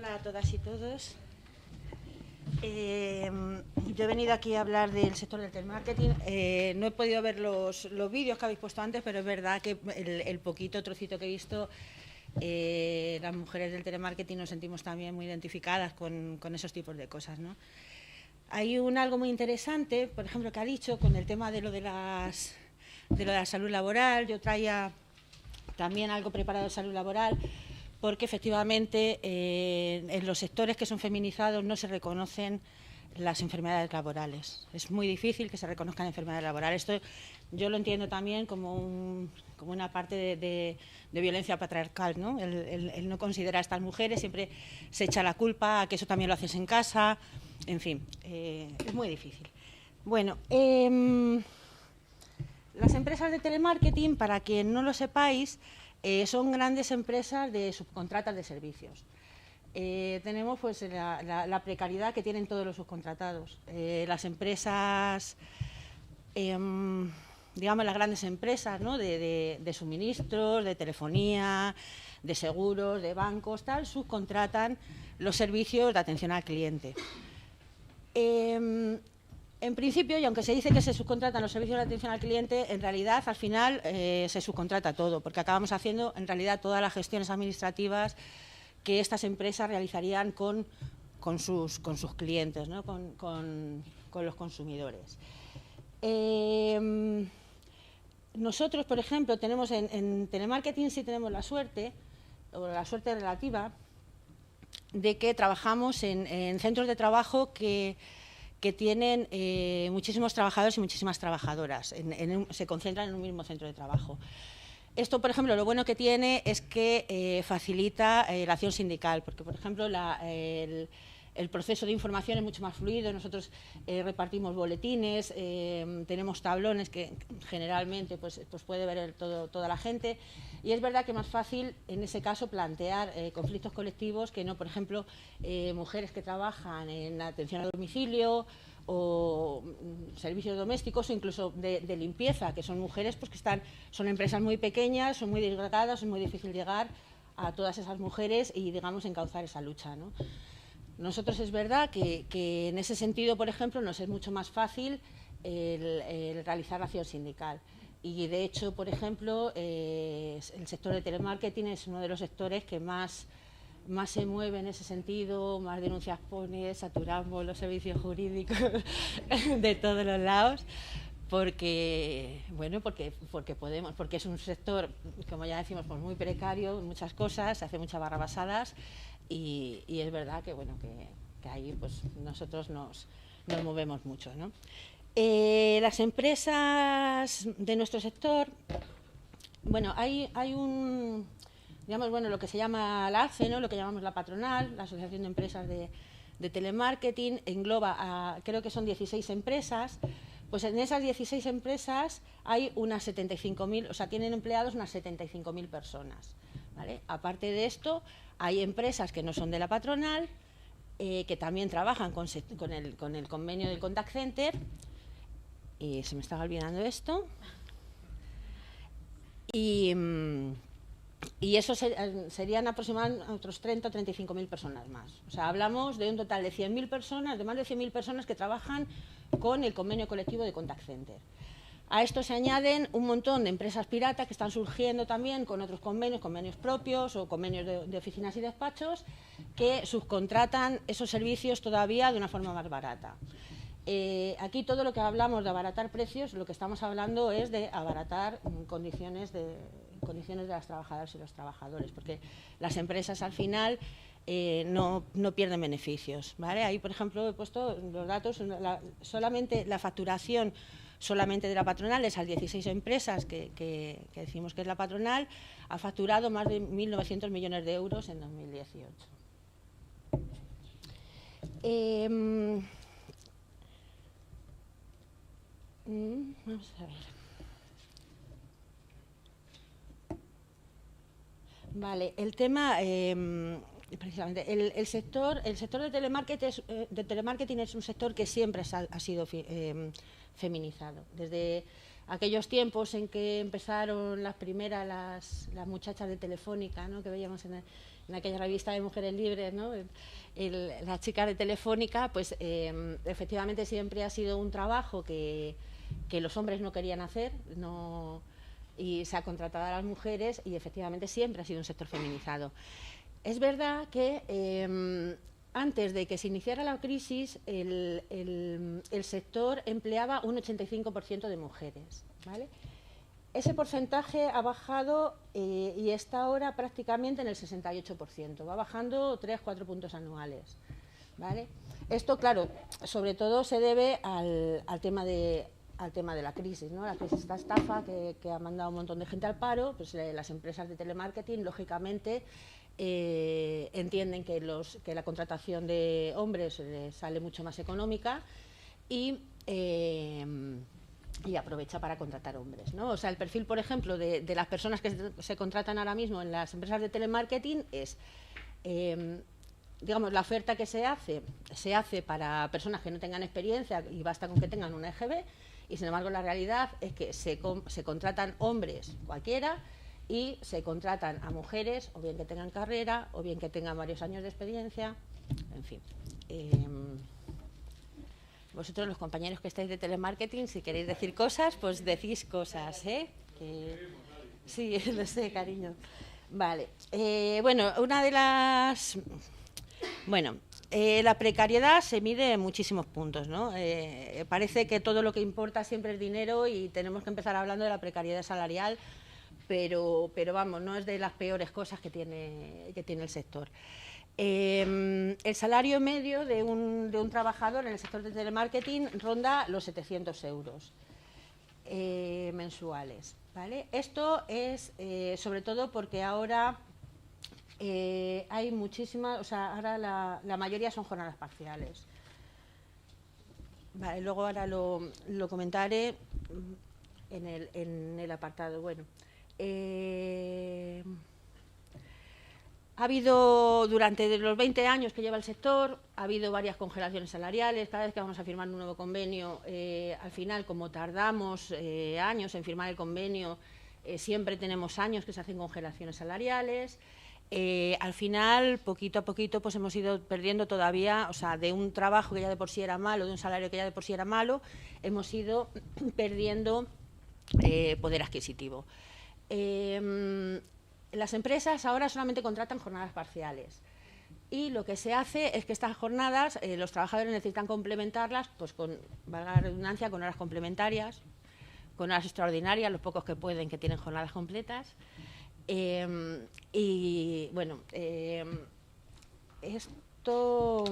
Hola a todas y todos. Yo he venido aquí a hablar del sector del telemarketing. No he podido ver los vídeos que habéis puesto antes, pero es verdad que el poquito trocito que he visto, las mujeres del telemarketing nos sentimos también muy identificadas con esos tipos de cosas, ¿no? Hay algo muy interesante, por ejemplo, que ha dicho con el tema de lo de la salud laboral. Yo traía también algo preparado de salud laboral, porque efectivamente en los sectores que son feminizados no se reconocen las enfermedades laborales. Es muy difícil que se reconozcan enfermedades laborales. Esto yo lo entiendo también como una parte de violencia patriarcal, ¿no? El no considerar a estas mujeres, siempre se echa la culpa a que eso también lo haces en casa, en fin, es muy difícil. Bueno, las empresas de telemarketing, para quien no lo sepáis, son grandes empresas de subcontratas de servicios. Tenemos pues la precariedad que tienen todos los subcontratados. Las empresas, digamos las grandes empresas, ¿no? de suministros, de telefonía, de seguros, de bancos, tal, subcontratan los servicios de atención al cliente. En principio, y aunque se dice que se subcontratan los servicios de atención al cliente, en realidad, al final, se subcontrata todo, porque acabamos haciendo, en realidad, todas las gestiones administrativas que estas empresas realizarían con sus clientes, ¿no? con los consumidores. Nosotros, por ejemplo, tenemos en telemarketing sí tenemos la suerte, o la suerte relativa, de que trabajamos en centros de trabajo que tienen muchísimos trabajadores y muchísimas trabajadoras, se concentran en un mismo centro de trabajo. Esto, por ejemplo, lo bueno que tiene es que facilita la acción sindical, porque, por ejemplo, el proceso de información es mucho más fluido. Nosotros repartimos boletines, tenemos tablones que generalmente pues puede ver toda la gente, y es verdad que es más fácil en ese caso plantear conflictos colectivos que no, por ejemplo, mujeres que trabajan en atención a domicilio o servicios domésticos o incluso de limpieza, que son mujeres pues que son empresas muy pequeñas, son muy disgregadas, es muy difícil llegar a todas esas mujeres y, digamos, encauzar esa lucha, ¿no? Nosotros es verdad que en ese sentido, por ejemplo, nos es mucho más fácil el realizar la acción sindical. Y, de hecho, por ejemplo, el sector de telemarketing es uno de los sectores que más se mueve en ese sentido, más denuncias pone, saturamos los servicios jurídicos de todos los lados, porque podemos, porque es un sector, como ya decimos, pues muy precario en muchas cosas, se hace muchas barrabasadas, y es verdad que ahí pues nosotros nos movemos mucho, ¿no? Las empresas de nuestro sector, bueno, hay digamos, bueno, lo que se llama la ACE, ¿no? Lo que llamamos la patronal, la Asociación de Empresas de Telemarketing, engloba creo que son 16 empresas. Pues en esas 16 empresas hay unas 75.000, o sea, tienen empleados unas 75.000 personas, ¿vale? Aparte de esto, hay empresas que no son de la patronal, que también trabajan con el convenio del contact center, y se me estaba olvidando esto, y eso serían aproximadamente otros 30 o 35.000 personas más. O sea, hablamos de un total de 100.000 personas, de más de 100.000 personas que trabajan con el convenio colectivo de contact center. A esto se añaden un montón de empresas piratas que están surgiendo también con otros convenios propios o convenios de oficinas y despachos, que subcontratan esos servicios todavía de una forma más barata. Aquí todo lo que hablamos de abaratar precios, lo que estamos hablando es de abaratar condiciones de las trabajadoras y los trabajadores, porque las empresas al final no pierden beneficios, ¿vale? Ahí, por ejemplo, he puesto los datos, solamente la facturación solamente de la patronal, esas 16 empresas que decimos que es la patronal, ha facturado más de 1.900 millones de euros en 2018. Vamos a ver. Vale, el tema, precisamente, el sector de telemarketing es un sector que siempre ha sido feminizado. Desde aquellos tiempos en que empezaron las primeras, las muchachas de Telefónica, ¿no?, que veíamos en aquella revista de Mujeres Libres, ¿no?, las chicas de Telefónica, pues efectivamente siempre ha sido un trabajo que los hombres no querían hacer, y se ha contratado a las mujeres, y efectivamente siempre ha sido un sector feminizado. Es verdad que antes de que se iniciara la crisis, el sector empleaba un 85% de mujeres, ¿vale? Ese porcentaje ha bajado y está ahora prácticamente en el 68%, va bajando 3-4 puntos anuales, ¿vale? Esto, claro, sobre todo se debe al tema de la crisis, ¿no? La crisis, esta estafa que ha mandado un montón de gente al paro, pues las empresas de telemarketing, lógicamente, entienden que la contratación de hombres sale mucho más económica y aprovecha para contratar hombres, ¿no? O sea, el perfil, por ejemplo, de las personas que se contratan ahora mismo en las empresas de telemarketing es, digamos, la oferta que se hace para personas que no tengan experiencia y basta con que tengan una EGB, y sin embargo la realidad es que se contratan hombres cualquiera y se contratan a mujeres, o bien que tengan carrera, o bien que tengan varios años de experiencia, en fin. Vosotros, los compañeros que estáis de telemarketing, si queréis decir cosas, pues decís cosas, ¿eh? Sí, lo sé, cariño. Vale. Bueno, una de las... Bueno, la precariedad se mide en muchísimos puntos, ¿no? Parece que todo lo que importa siempre es dinero y tenemos que empezar hablando de la precariedad salarial, pero vamos, no es de las peores cosas que tiene el sector. El salario medio de un trabajador en el sector de telemarketing ronda los 700 euros mensuales, ¿vale? Esto es sobre todo porque ahora hay muchísimas, o sea, ahora la mayoría son jornadas parciales. Vale, luego ahora lo comentaré en el apartado. Bueno, ha habido, durante los 20 años que lleva el sector, ha habido varias congelaciones salariales. Cada vez que vamos a firmar un nuevo convenio, al final, como tardamos años en firmar el convenio, siempre tenemos años que se hacen congelaciones salariales. Al final, poquito a poquito, pues hemos ido perdiendo todavía, o sea, de un trabajo que ya de por sí era malo, de un salario que ya de por sí era malo, hemos ido perdiendo poder adquisitivo. Las empresas ahora solamente contratan jornadas parciales y lo que se hace es que estas jornadas los trabajadores necesitan complementarlas, pues con, valga la redundancia, con horas complementarias, con horas extraordinarias, los pocos que pueden, que tienen jornadas completas. Y bueno, esto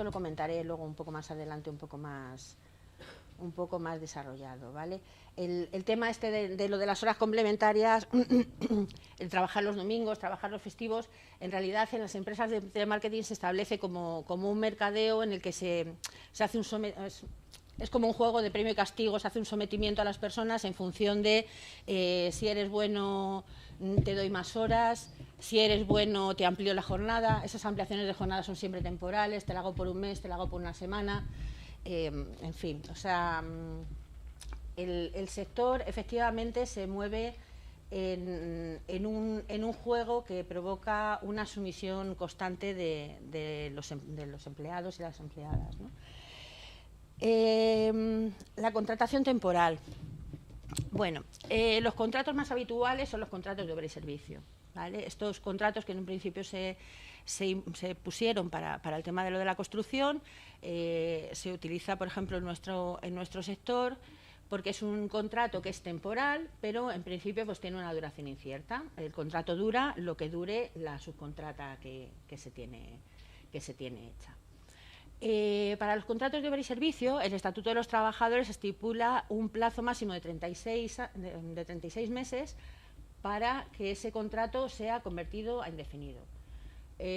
lo comentaré luego un poco más adelante, un poco más desarrollado, ¿vale? El tema este de lo de las horas complementarias, el trabajar los domingos, trabajar los festivos, en realidad en las empresas de telemarketing se establece como un mercadeo en el que se hace es como un juego de premio y castigo, se hace un sometimiento a las personas en función de si eres bueno te doy más horas, si eres bueno te amplío la jornada. Esas ampliaciones de jornada son siempre temporales, te la hago por un mes, te la hago por una semana. En fin, o sea, el sector efectivamente se mueve en un juego que provoca una sumisión constante de los empleados y las empleadas, ¿no? La contratación temporal. Bueno, los contratos más habituales son los contratos de obra y servicio, ¿vale? Estos contratos que en un principio se pusieron para el tema de lo de la construcción, se utiliza, por ejemplo, en nuestro sector, porque es un contrato que es temporal, pero en principio pues tiene una duración incierta. El contrato dura lo que dure la subcontrata que se tiene hecha. Para los contratos de obra y servicio, el Estatuto de los Trabajadores estipula un plazo máximo de 36 meses para que ese contrato sea convertido a indefinido.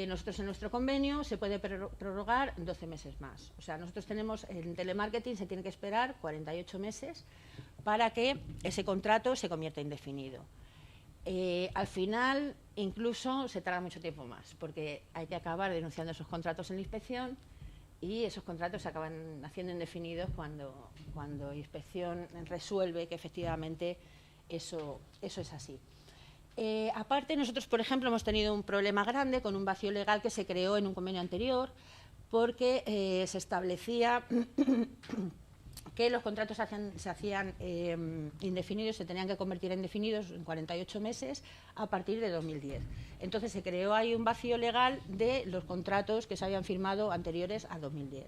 Nosotros en nuestro convenio se puede prorrogar 12 meses más. O sea, nosotros tenemos, en telemarketing se tiene que esperar 48 meses para que ese contrato se convierta indefinido. Al final, incluso se tarda mucho tiempo más, porque hay que acabar denunciando esos contratos en la inspección y esos contratos se acaban haciendo indefinidos cuando inspección resuelve que efectivamente eso es así. Aparte, nosotros, por ejemplo, hemos tenido un problema grande con un vacío legal que se creó en un convenio anterior, porque se establecía que los contratos se hacían indefinidos, se tenían que convertir en indefinidos en 48 meses a partir de 2010. Entonces se creó ahí un vacío legal de los contratos que se habían firmado anteriores a 2010.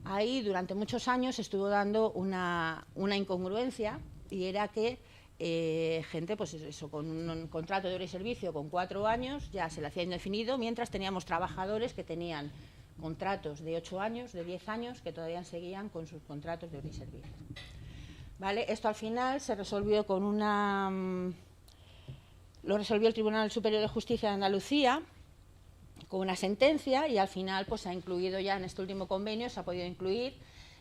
Ahí durante muchos años estuvo dando una incongruencia, y era que gente, pues eso, con un contrato de hora y servicio con 4 años ya se le hacía indefinido, mientras teníamos trabajadores que tenían contratos de 8 años, de 10 años, que todavía seguían con sus contratos de hora y servicio. ¿Vale? Esto al final se resolvió con lo resolvió el Tribunal Superior de Justicia de Andalucía con una sentencia, y al final pues se ha incluido ya en este último convenio, se ha podido incluir,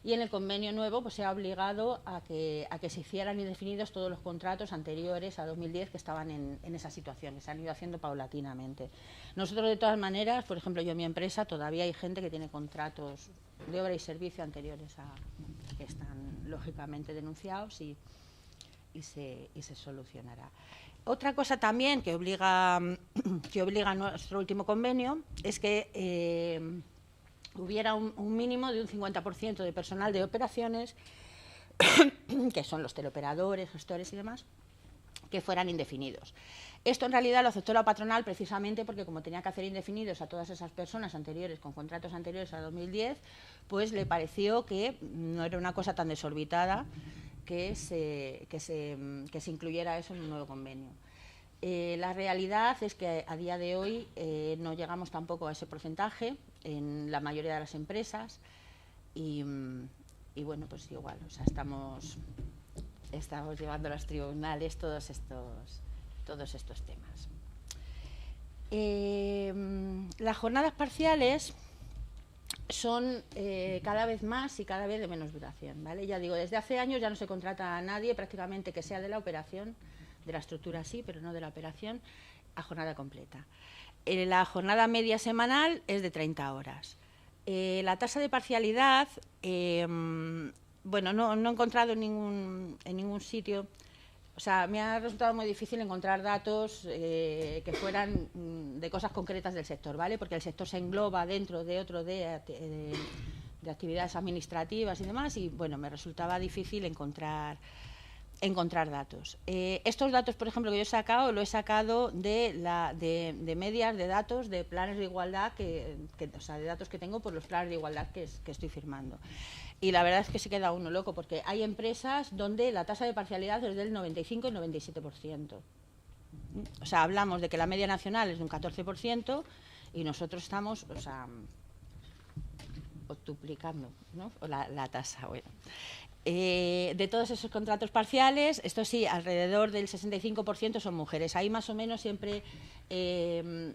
y en el convenio nuevo pues se ha obligado a que se hicieran indefinidos todos los contratos anteriores a 2010 que estaban en esa situación, se han ido haciendo paulatinamente. Nosotros, de todas maneras, por ejemplo, yo en mi empresa todavía hay gente que tiene contratos de obra y servicio anteriores a que están lógicamente denunciados, y se solucionará. Otra cosa también que obliga a nuestro último convenio es que hubiera un mínimo de un 50% de personal de operaciones, que son los teleoperadores, gestores y demás, que fueran indefinidos. Esto en realidad lo aceptó la patronal precisamente porque, como tenía que hacer indefinidos a todas esas personas anteriores, con contratos anteriores a 2010, pues le pareció que no era una cosa tan desorbitada que se incluyera eso en un nuevo convenio. La realidad es que a día de hoy no llegamos tampoco a ese porcentaje en la mayoría de las empresas, y bueno, pues igual, o sea, estamos llevando a los tribunales todos estos temas. Las jornadas parciales son cada vez más y cada vez de menos duración, ¿vale? Ya digo, desde hace años ya no se contrata a nadie prácticamente que sea de la operación, de la estructura sí, pero no de la operación, a jornada completa. La jornada media semanal es de 30 horas. La tasa de parcialidad, bueno, no he encontrado en ningún sitio, o sea, me ha resultado muy difícil encontrar datos que fueran de cosas concretas del sector, ¿vale? Porque el sector se engloba dentro de otro de actividades administrativas y demás, y bueno, me resultaba difícil encontrar datos. Estos datos, por ejemplo, que yo he sacado, lo he sacado de medias de datos de planes de igualdad, o sea, de datos que tengo por los planes de igualdad que estoy firmando. Y la verdad es que se queda uno loco, porque hay empresas donde la tasa de parcialidad es del 95 y 97%. O sea, hablamos de que la media nacional es de un 14% y nosotros estamos, o sea, duplicando, ¿no? La tasa, bueno. De todos esos contratos parciales, esto sí, alrededor del 65% son mujeres. Ahí más o menos siempre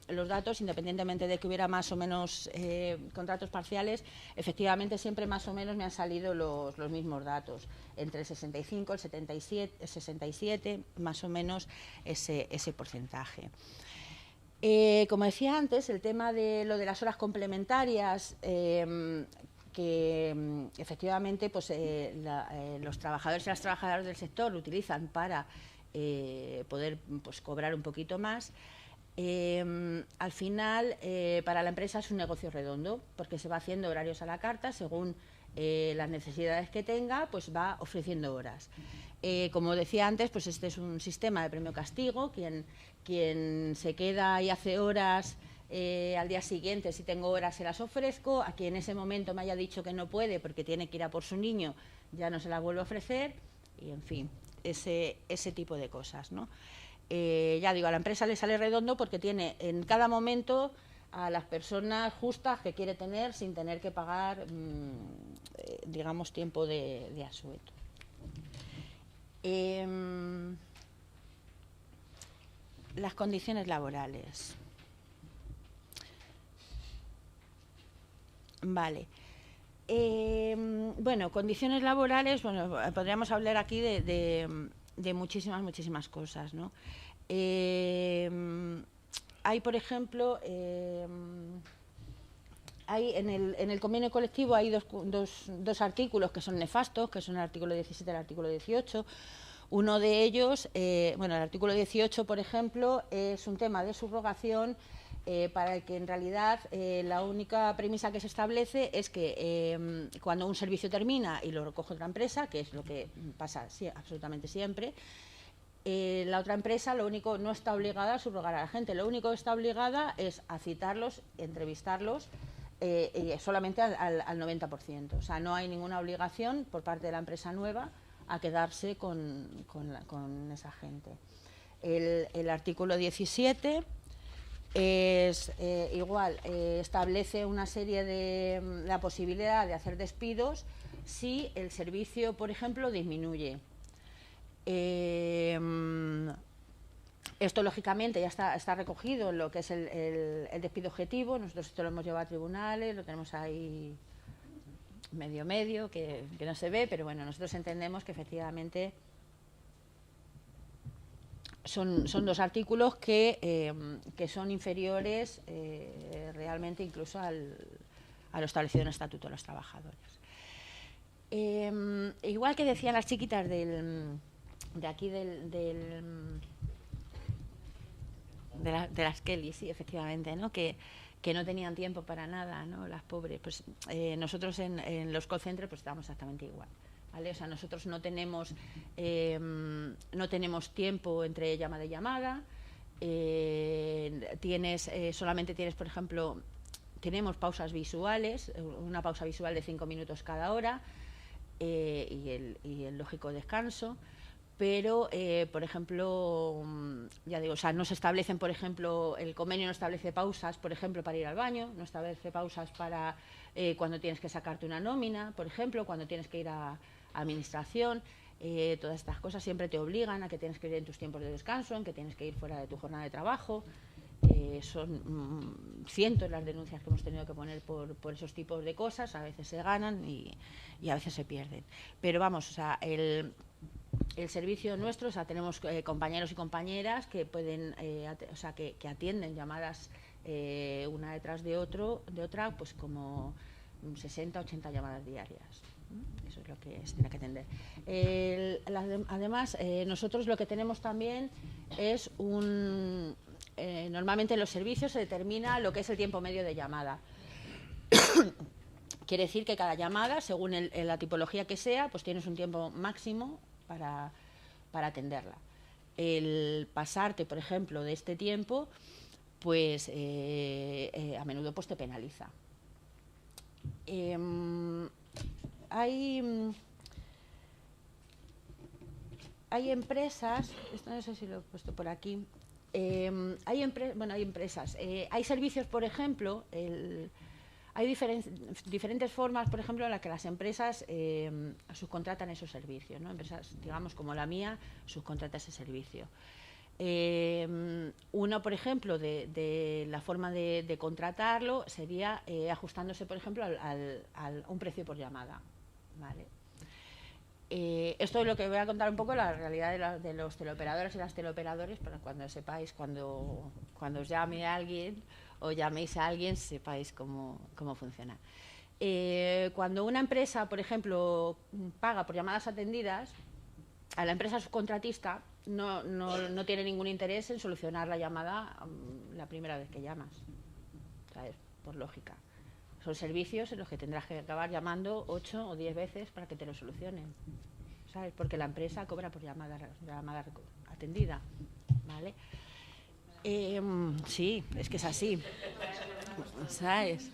los datos, independientemente de que hubiera más o menos contratos parciales, efectivamente siempre más o menos me han salido los mismos datos, entre el 65 y el 67, más o menos ese porcentaje. Como decía antes, el tema de lo de las horas complementarias, que efectivamente pues, los trabajadores y las trabajadoras del sector lo utilizan para poder pues, cobrar un poquito más. Al final, para la empresa es un negocio redondo, porque se va haciendo horarios a la carta según las necesidades que tenga, pues va ofreciendo horas. Como decía antes, pues este es un sistema de premio-castigo. Quien se queda y hace horas al día siguiente, si tengo horas, se las ofrezco. A quien en ese momento me haya dicho que no puede porque tiene que ir a por su niño, ya no se las vuelvo a ofrecer. Y, en fin, ese tipo de cosas, ¿no? Ya digo, a la empresa le sale redondo porque tiene en cada momento a las personas justas que quiere tener sin tener que pagar, digamos, tiempo de asueto. Las condiciones laborales. Vale. Bueno, condiciones laborales, bueno, podríamos hablar aquí de muchísimas cosas, ¿no? Hay, por ejemplo, hay en el convenio colectivo hay dos artículos que son nefastos, que son el artículo 17 y el artículo 18. Uno de ellos, bueno, el artículo 18, por ejemplo, es un tema de subrogación para el que en realidad la única premisa que se establece es que cuando un servicio termina y lo recoge otra empresa, que es lo que pasa absolutamente siempre, la otra empresa lo único no está obligada a subrogar a la gente, lo único que está obligada es a citarlos, entrevistarlos, solamente al 90%. O sea, no hay ninguna obligación por parte de la empresa nueva a quedarse con esa gente. El artículo 17 es igual, establece una serie de la posibilidad de hacer despidos si el servicio, por ejemplo, disminuye. Esto, lógicamente, ya está recogido en lo que es el despido objetivo. Nosotros esto lo hemos llevado a tribunales, lo tenemos ahí medio, que no se ve, pero bueno, nosotros entendemos que efectivamente son dos artículos que son inferiores realmente incluso a lo establecido en el Estatuto de los Trabajadores. Igual que decían las chiquitas de aquí de las Kelly, sí, efectivamente, ¿no? Que no tenían tiempo para nada, ¿no? Las pobres. Pues nosotros en los call centers pues estamos exactamente igual, ¿vale? O sea, nosotros no tenemos tiempo entre llamada y llamada. Solamente tienes, por ejemplo, tenemos pausas visuales, una pausa visual de 5 minutos cada hora y el lógico descanso. Pero, por ejemplo, ya digo, o sea, no se establecen, por ejemplo, el convenio no establece pausas, por ejemplo, para ir al baño, no establece pausas para cuando tienes que sacarte una nómina, por ejemplo, cuando tienes que ir a administración. Todas estas cosas siempre te obligan a que tienes que ir en tus tiempos de descanso, en que tienes que ir fuera de tu jornada de trabajo. Son cientos las denuncias que hemos tenido que poner por esos tipos de cosas. A veces se ganan y a veces se pierden. Pero vamos, o sea, el servicio nuestro, o sea, tenemos compañeros y compañeras que pueden, o sea, que atienden llamadas una detrás de otra, pues como 60, 80 llamadas diarias. Eso es lo que se tiene que atender. Además, nosotros lo que tenemos también es normalmente en los servicios se determina lo que es el tiempo medio de llamada. Quiere decir que cada llamada, según la tipología que sea, pues tienes un tiempo máximo para atenderla. El pasarte, por ejemplo, de este tiempo, pues a menudo pues te penaliza. Hay empresas, esto no sé si lo he puesto por aquí, hay empresas, hay servicios, por ejemplo, hay diferentes formas, por ejemplo, en las que las empresas subcontratan esos servicios, ¿no? Empresas, digamos, como la mía, subcontrata ese servicio. Uno, por ejemplo, de la forma de contratarlo sería ajustándose, por ejemplo, a un precio por llamada, ¿vale? Esto es lo que voy a contar un poco, la realidad de los teleoperadores y las teleoperadores, para cuando sepáis, cuando os llame a alguien o llaméis a alguien, sepáis cómo funciona. Cuando una empresa, por ejemplo, paga por llamadas atendidas, a la empresa subcontratista no tiene ningún interés en solucionar la llamada la primera vez que llamas, ¿sabes? Por lógica. Son servicios en los que tendrás que acabar llamando 8 o 10 veces para que te lo solucionen, ¿sabes? Porque la empresa cobra por llamada atendida, ¿vale? Sí, es que es así, ¿sabes?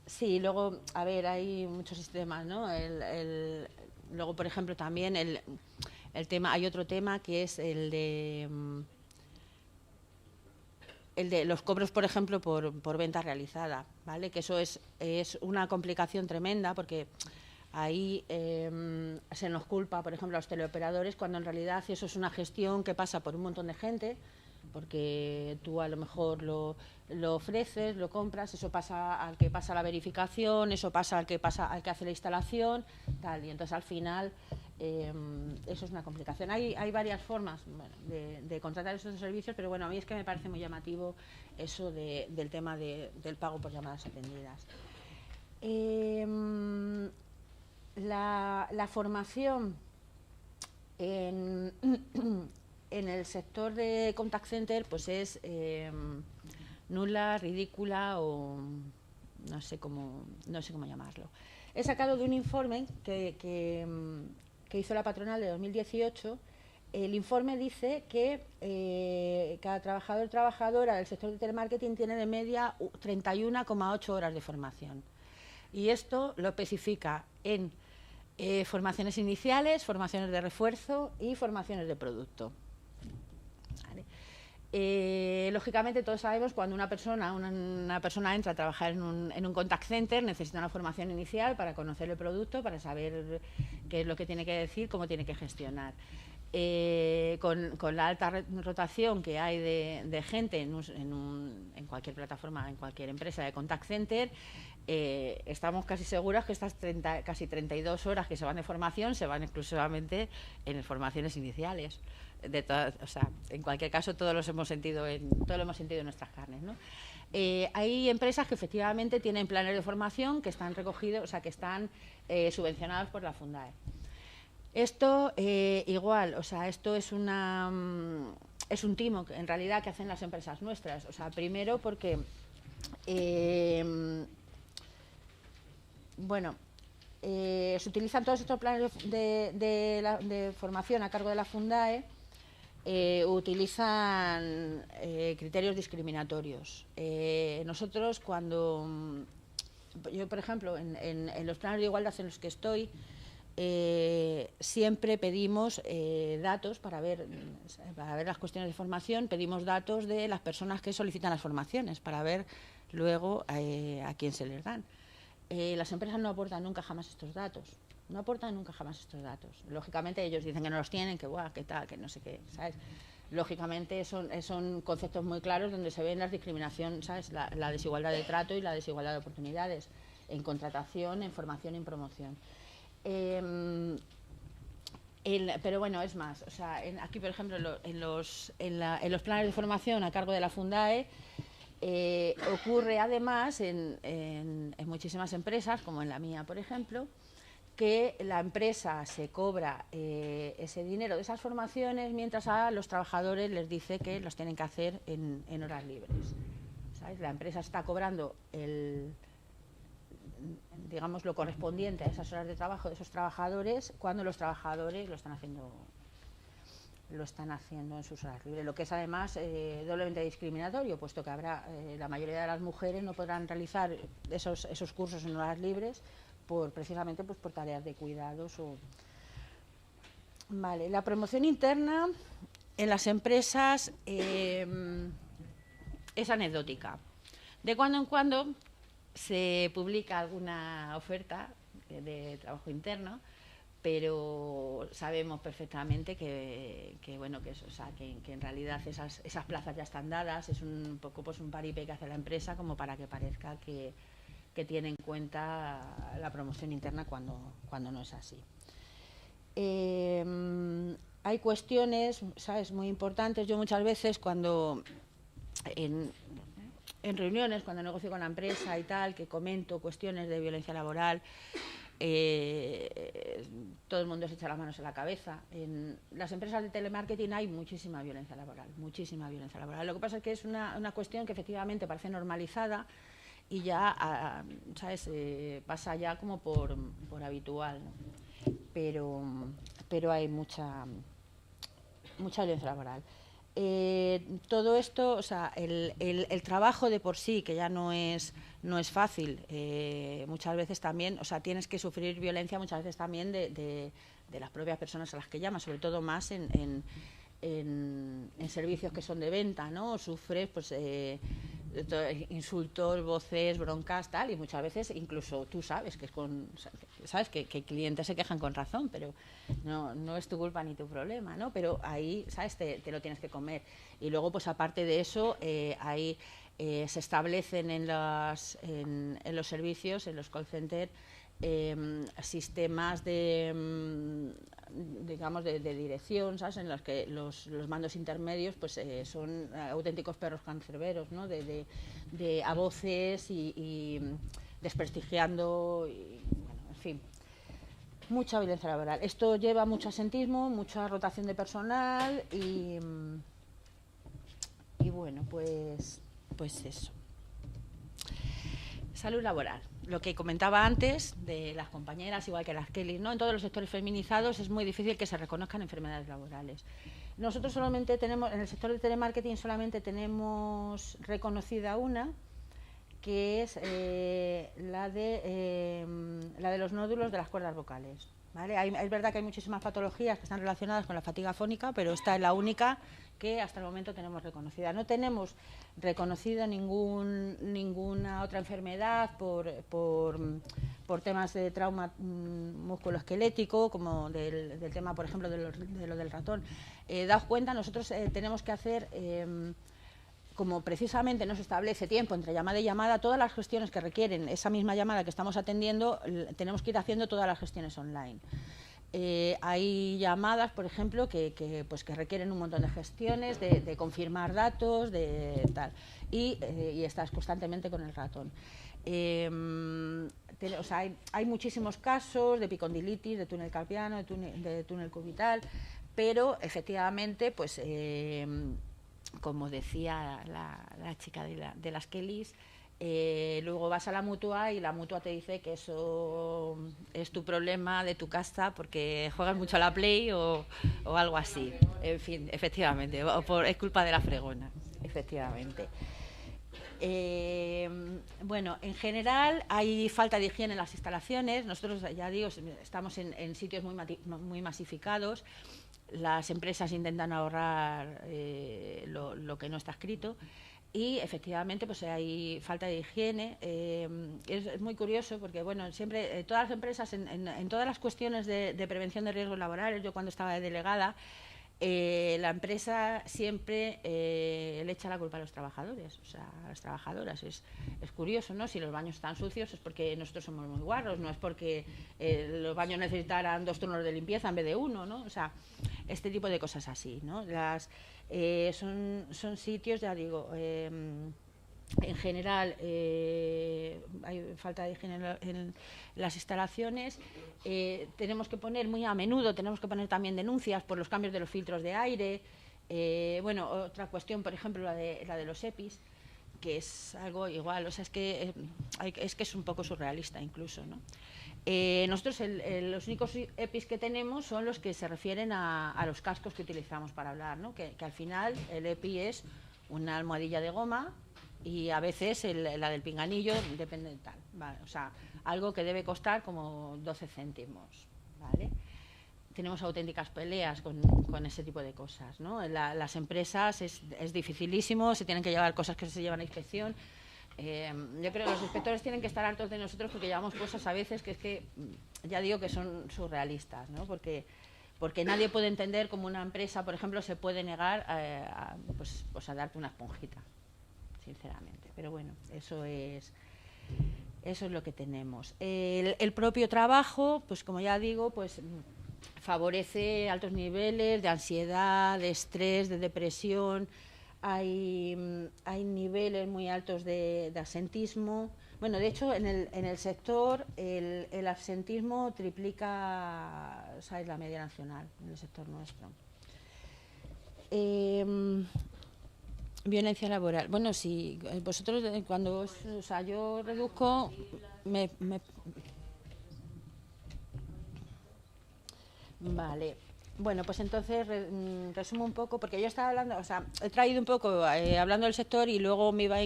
Sí, luego, a ver, hay muchos sistemas, ¿no? Luego, por ejemplo, también el tema, hay otro tema que es el de los cobros, por ejemplo, por venta realizada, ¿vale? Que eso es una complicación tremenda porque ahí se nos culpa, por ejemplo, a los teleoperadores, cuando en realidad eso es una gestión que pasa por un montón de gente, porque tú a lo mejor lo ofreces, lo compras, eso pasa al que pasa la verificación, eso pasa al que hace la instalación, tal, y entonces al final eso es una complicación. Hay varias formas, bueno, de contratar esos servicios, pero bueno, a mí es que me parece muy llamativo eso del tema del pago por llamadas atendidas. La formación en el sector de contact center pues es nula, ridícula o no sé cómo llamarlo. He sacado de un informe que hizo la patronal de 2018. El informe dice que cada trabajador o trabajadora del sector de telemarketing tiene de media 31,8 horas de formación. Y esto lo especifica en formaciones iniciales, formaciones de refuerzo y formaciones de producto. ¿Vale? Lógicamente todos sabemos cuando una persona entra a trabajar en un contact center necesita una formación inicial para conocer el producto, para saber qué es lo que tiene que decir, cómo tiene que gestionar. Con la alta rotación que hay de gente en cualquier plataforma, en cualquier empresa de contact center, estamos casi seguros que estas casi 32 horas que se van de formación se van exclusivamente en formaciones iniciales. O sea, en cualquier caso, todo lo hemos sentido en nuestras carnes, ¿no? Hay empresas que efectivamente tienen planes de formación que están recogidos, o sea, que están subvencionados por la Fundae. Esto igual, o sea, esto es un timo en realidad que hacen las empresas nuestras. O sea, primero porque se utilizan todos estos planes de formación a cargo de la Fundae, utilizan criterios discriminatorios. Nosotros yo por ejemplo, en los planes de igualdad en los que estoy, siempre pedimos datos para ver las cuestiones de formación, pedimos datos de las personas que solicitan las formaciones para ver luego a quién se les dan. Las empresas no aportan nunca jamás estos datos, Lógicamente ellos dicen que no los tienen, que guau, que tal, que no sé qué, ¿sabes? Lógicamente son conceptos muy claros donde se ven las discriminaciones, ¿sabes? La desigualdad de trato y la desigualdad de oportunidades en contratación, en formación y en promoción. Pero bueno, es más, o sea, aquí por ejemplo en los planes de formación a cargo de la Fundae ocurre además en muchísimas empresas, como en la mía por ejemplo, que la empresa se cobra ese dinero de esas formaciones mientras a los trabajadores les dice que los tienen que hacer en horas libres, ¿sabes? La empresa está cobrando digamos, lo correspondiente a esas horas de trabajo de esos trabajadores cuando los trabajadores lo están haciendo en sus horas libres, lo que es además doblemente discriminatorio, puesto que la mayoría de las mujeres no podrán realizar esos cursos en horas libres precisamente por tareas de cuidados. Vale, la promoción interna en las empresas es anecdótica. De cuando en cuando se publica alguna oferta de trabajo interno, pero sabemos perfectamente que en realidad esas plazas ya están dadas. Es un poco pues un paripé que hace la empresa como para que parezca que tiene en cuenta la promoción interna cuando no es así. Hay cuestiones, ¿sabes?, muy importantes. Yo muchas veces cuando en reuniones, cuando negocio con la empresa y tal, que comento cuestiones de violencia laboral, todo el mundo se echa las manos en la cabeza. En las empresas de telemarketing hay muchísima violencia laboral, muchísima violencia laboral. Lo que pasa es que es una cuestión que efectivamente parece normalizada y ya, ¿sabes?, pasa ya como por habitual, ¿no? Pero hay mucha violencia laboral. Todo esto, o sea, el trabajo de por sí, que ya no es fácil, muchas veces también, o sea, tienes que sufrir violencia muchas veces también de las propias personas a las que llamas, sobre todo más en servicios que son de venta, ¿no? Sufres pues insultos, voces, broncas, tal, y muchas veces incluso tú sabes que sabes que clientes se quejan con razón, pero no es tu culpa ni tu problema, ¿no? Pero ahí, ¿sabes? Te lo tienes que comer. Y luego, pues aparte de eso, ahí se establecen en los servicios, en los call centers, sistemas digamos de dirección, ¿sabes? En los que los mandos intermedios pues son auténticos perros cancerberos, ¿no? De a voces y desprestigiando, y, bueno, en fin, mucha violencia laboral. Esto lleva mucho asentismo, mucha rotación de personal y bueno, pues eso. Salud laboral. Lo que comentaba antes de las compañeras, igual que las Kelly, ¿no? En todos los sectores feminizados es muy difícil que se reconozcan enfermedades laborales. Nosotros solamente tenemos, en el sector de telemarketing solamente tenemos reconocida una, que es la de los nódulos de las cuerdas vocales, ¿vale? Es verdad que hay muchísimas patologías que están relacionadas con la fatiga fónica, pero esta es la única que hasta el momento tenemos reconocida. No tenemos reconocida ninguna otra enfermedad por temas de trauma musculoesquelético, como del tema, por ejemplo, de lo del ratón. Daos cuenta, nosotros tenemos que hacer, como precisamente no se establece tiempo entre llamada y llamada, todas las gestiones que requieren esa misma llamada que estamos atendiendo, tenemos que ir haciendo todas las gestiones online. Hay llamadas, por ejemplo, que requieren un montón de gestiones, de confirmar datos, de tal, y estás constantemente con el ratón. O sea, hay muchísimos casos de epicondilitis, de túnel carpiano, de túnel cubital, pero efectivamente, pues como decía la chica de las Kellys, luego vas a la mutua y la mutua te dice que eso es tu problema de tu casa porque juegas mucho a la Play o algo así. En fin, efectivamente, es culpa de la fregona, efectivamente. Bueno, en general hay falta de higiene en las instalaciones. Nosotros, ya digo, estamos en sitios muy masificados. Las empresas intentan ahorrar lo que no está escrito. Y efectivamente pues hay falta de higiene. Es muy curioso porque bueno, siempre todas las empresas en todas las cuestiones de prevención de riesgos laborales, yo cuando estaba de delegada, la empresa siempre le echa la culpa a los trabajadores, o sea, a las trabajadoras. Es curioso, ¿no? Si los baños están sucios es porque nosotros somos muy guarros, no es porque los baños necesitaran 2 turnos de limpieza en vez de 1, ¿no? O sea, este tipo de cosas así, ¿no? Son sitios, ya digo, en general hay falta de higiene en las instalaciones. Tenemos que poner muy a menudo, tenemos que poner también denuncias por los cambios de los filtros de aire. Bueno, otra cuestión, por ejemplo, la de los EPIs, que es algo igual, o sea, es que es un poco surrealista incluso, ¿no? Nosotros los únicos EPIs que tenemos son los que se refieren a los cascos que utilizamos para hablar, ¿no? Que al final el EPI es una almohadilla de goma y a veces la del pinganillo depende de tal, ¿vale? O sea, algo que debe costar como 12 céntimos, ¿vale? Tenemos auténticas peleas con ese tipo de cosas, ¿no? Las empresas es dificilísimo, se tienen que llevar cosas que se llevan a inspección. Yo creo que los inspectores tienen que estar hartos de nosotros porque llevamos cosas a veces que es que, ya digo, que son surrealistas, ¿no? Porque nadie puede entender cómo una empresa, por ejemplo, se puede negar a darte una esponjita, sinceramente. Pero bueno, eso es lo que tenemos. El propio trabajo, pues como ya digo, pues favorece altos niveles de ansiedad, de estrés, de depresión. Hay niveles muy altos de asentismo. Bueno, de hecho, en el sector el absentismo triplica, ¿sabes?, la media nacional en el sector nuestro. Violencia laboral. Bueno, si vosotros cuando yo reduzco Vale. Bueno, pues entonces resumo un poco, porque yo estaba hablando, o sea, he traído un poco hablando del sector y luego me iba a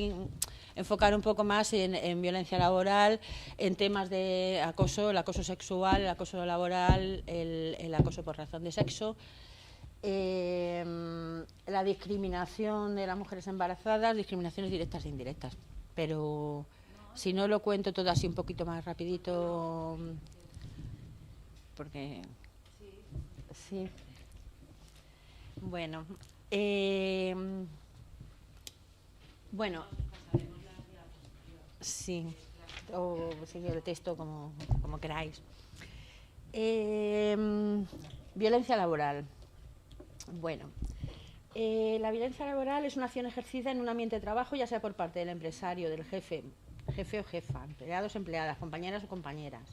enfocar un poco más en violencia laboral, en temas de acoso, el acoso sexual, el acoso laboral, el acoso por razón de sexo. La discriminación de las mujeres embarazadas, discriminaciones directas e indirectas. Pero si no lo cuento todo así un poquito más rapidito, porque sí. Bueno, bueno, sí, o seguir el texto como queráis. Violencia laboral. Bueno, la violencia laboral es una acción ejercida en un ambiente de trabajo, ya sea por parte del empresario, del jefe o jefa, empleados, empleadas, compañeras o compañeras,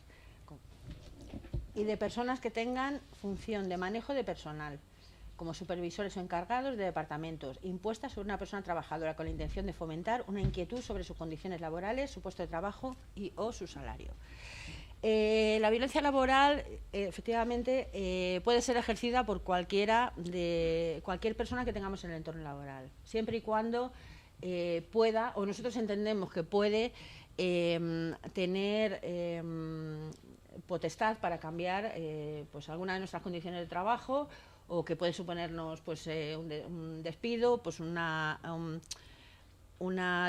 y de personas que tengan función de manejo de personal, como supervisores o encargados de departamentos, impuestas sobre una persona trabajadora con la intención de fomentar una inquietud sobre sus condiciones laborales, su puesto de trabajo o su salario. La violencia laboral, efectivamente, puede ser ejercida por cualquier persona que tengamos en el entorno laboral, siempre y cuando pueda, o nosotros entendemos que puede tener potestad para cambiar pues alguna de nuestras condiciones de trabajo, o que puede suponernos pues un despido, pues una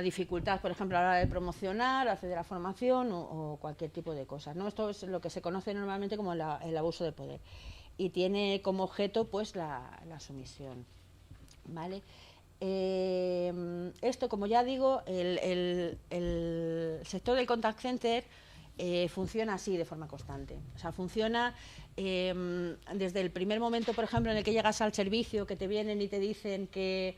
dificultad, por ejemplo, a la hora de promocionar, acceder a formación o cualquier tipo de cosas, ¿no? Esto es lo que se conoce normalmente como el abuso de poder, y tiene como objeto pues la sumisión, ¿vale? Esto, como ya digo, el sector del contact center funciona así de forma constante. O sea, funciona desde el primer momento, por ejemplo, en el que llegas al servicio, que te vienen y te dicen que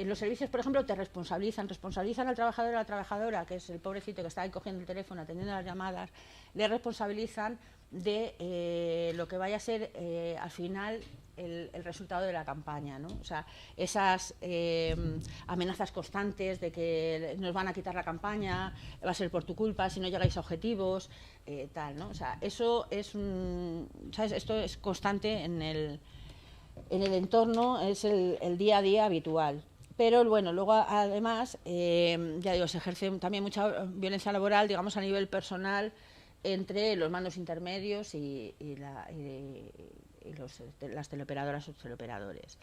los servicios, por ejemplo, te responsabilizan al trabajador o a la trabajadora, que es el pobrecito que está ahí cogiendo el teléfono, atendiendo las llamadas, le responsabilizan de lo que vaya a ser al final el resultado de la campaña, ¿no? O sea, esas amenazas constantes de que nos van a quitar la campaña, va a ser por tu culpa si no llegáis a objetivos, tal, ¿no? O sea, eso es ¿sabes? Esto es constante en el entorno, es el día a día habitual. Pero bueno, luego además, ya digo, se ejerce también mucha violencia laboral, digamos, a nivel personal, entre los mandos intermedios y las teleoperadoras o teleoperadores.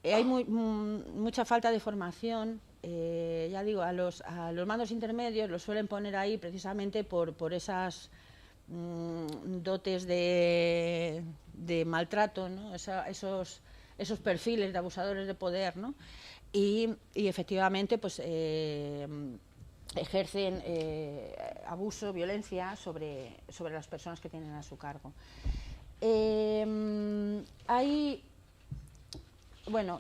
Hay mucha falta de formación, ya digo, a los mandos intermedios los suelen poner ahí precisamente por esas dotes de maltrato, ¿no? Esos perfiles de abusadores de poder, ¿no? Y efectivamente pues ejercen abuso, violencia sobre las personas que tienen a su cargo. Hay, bueno,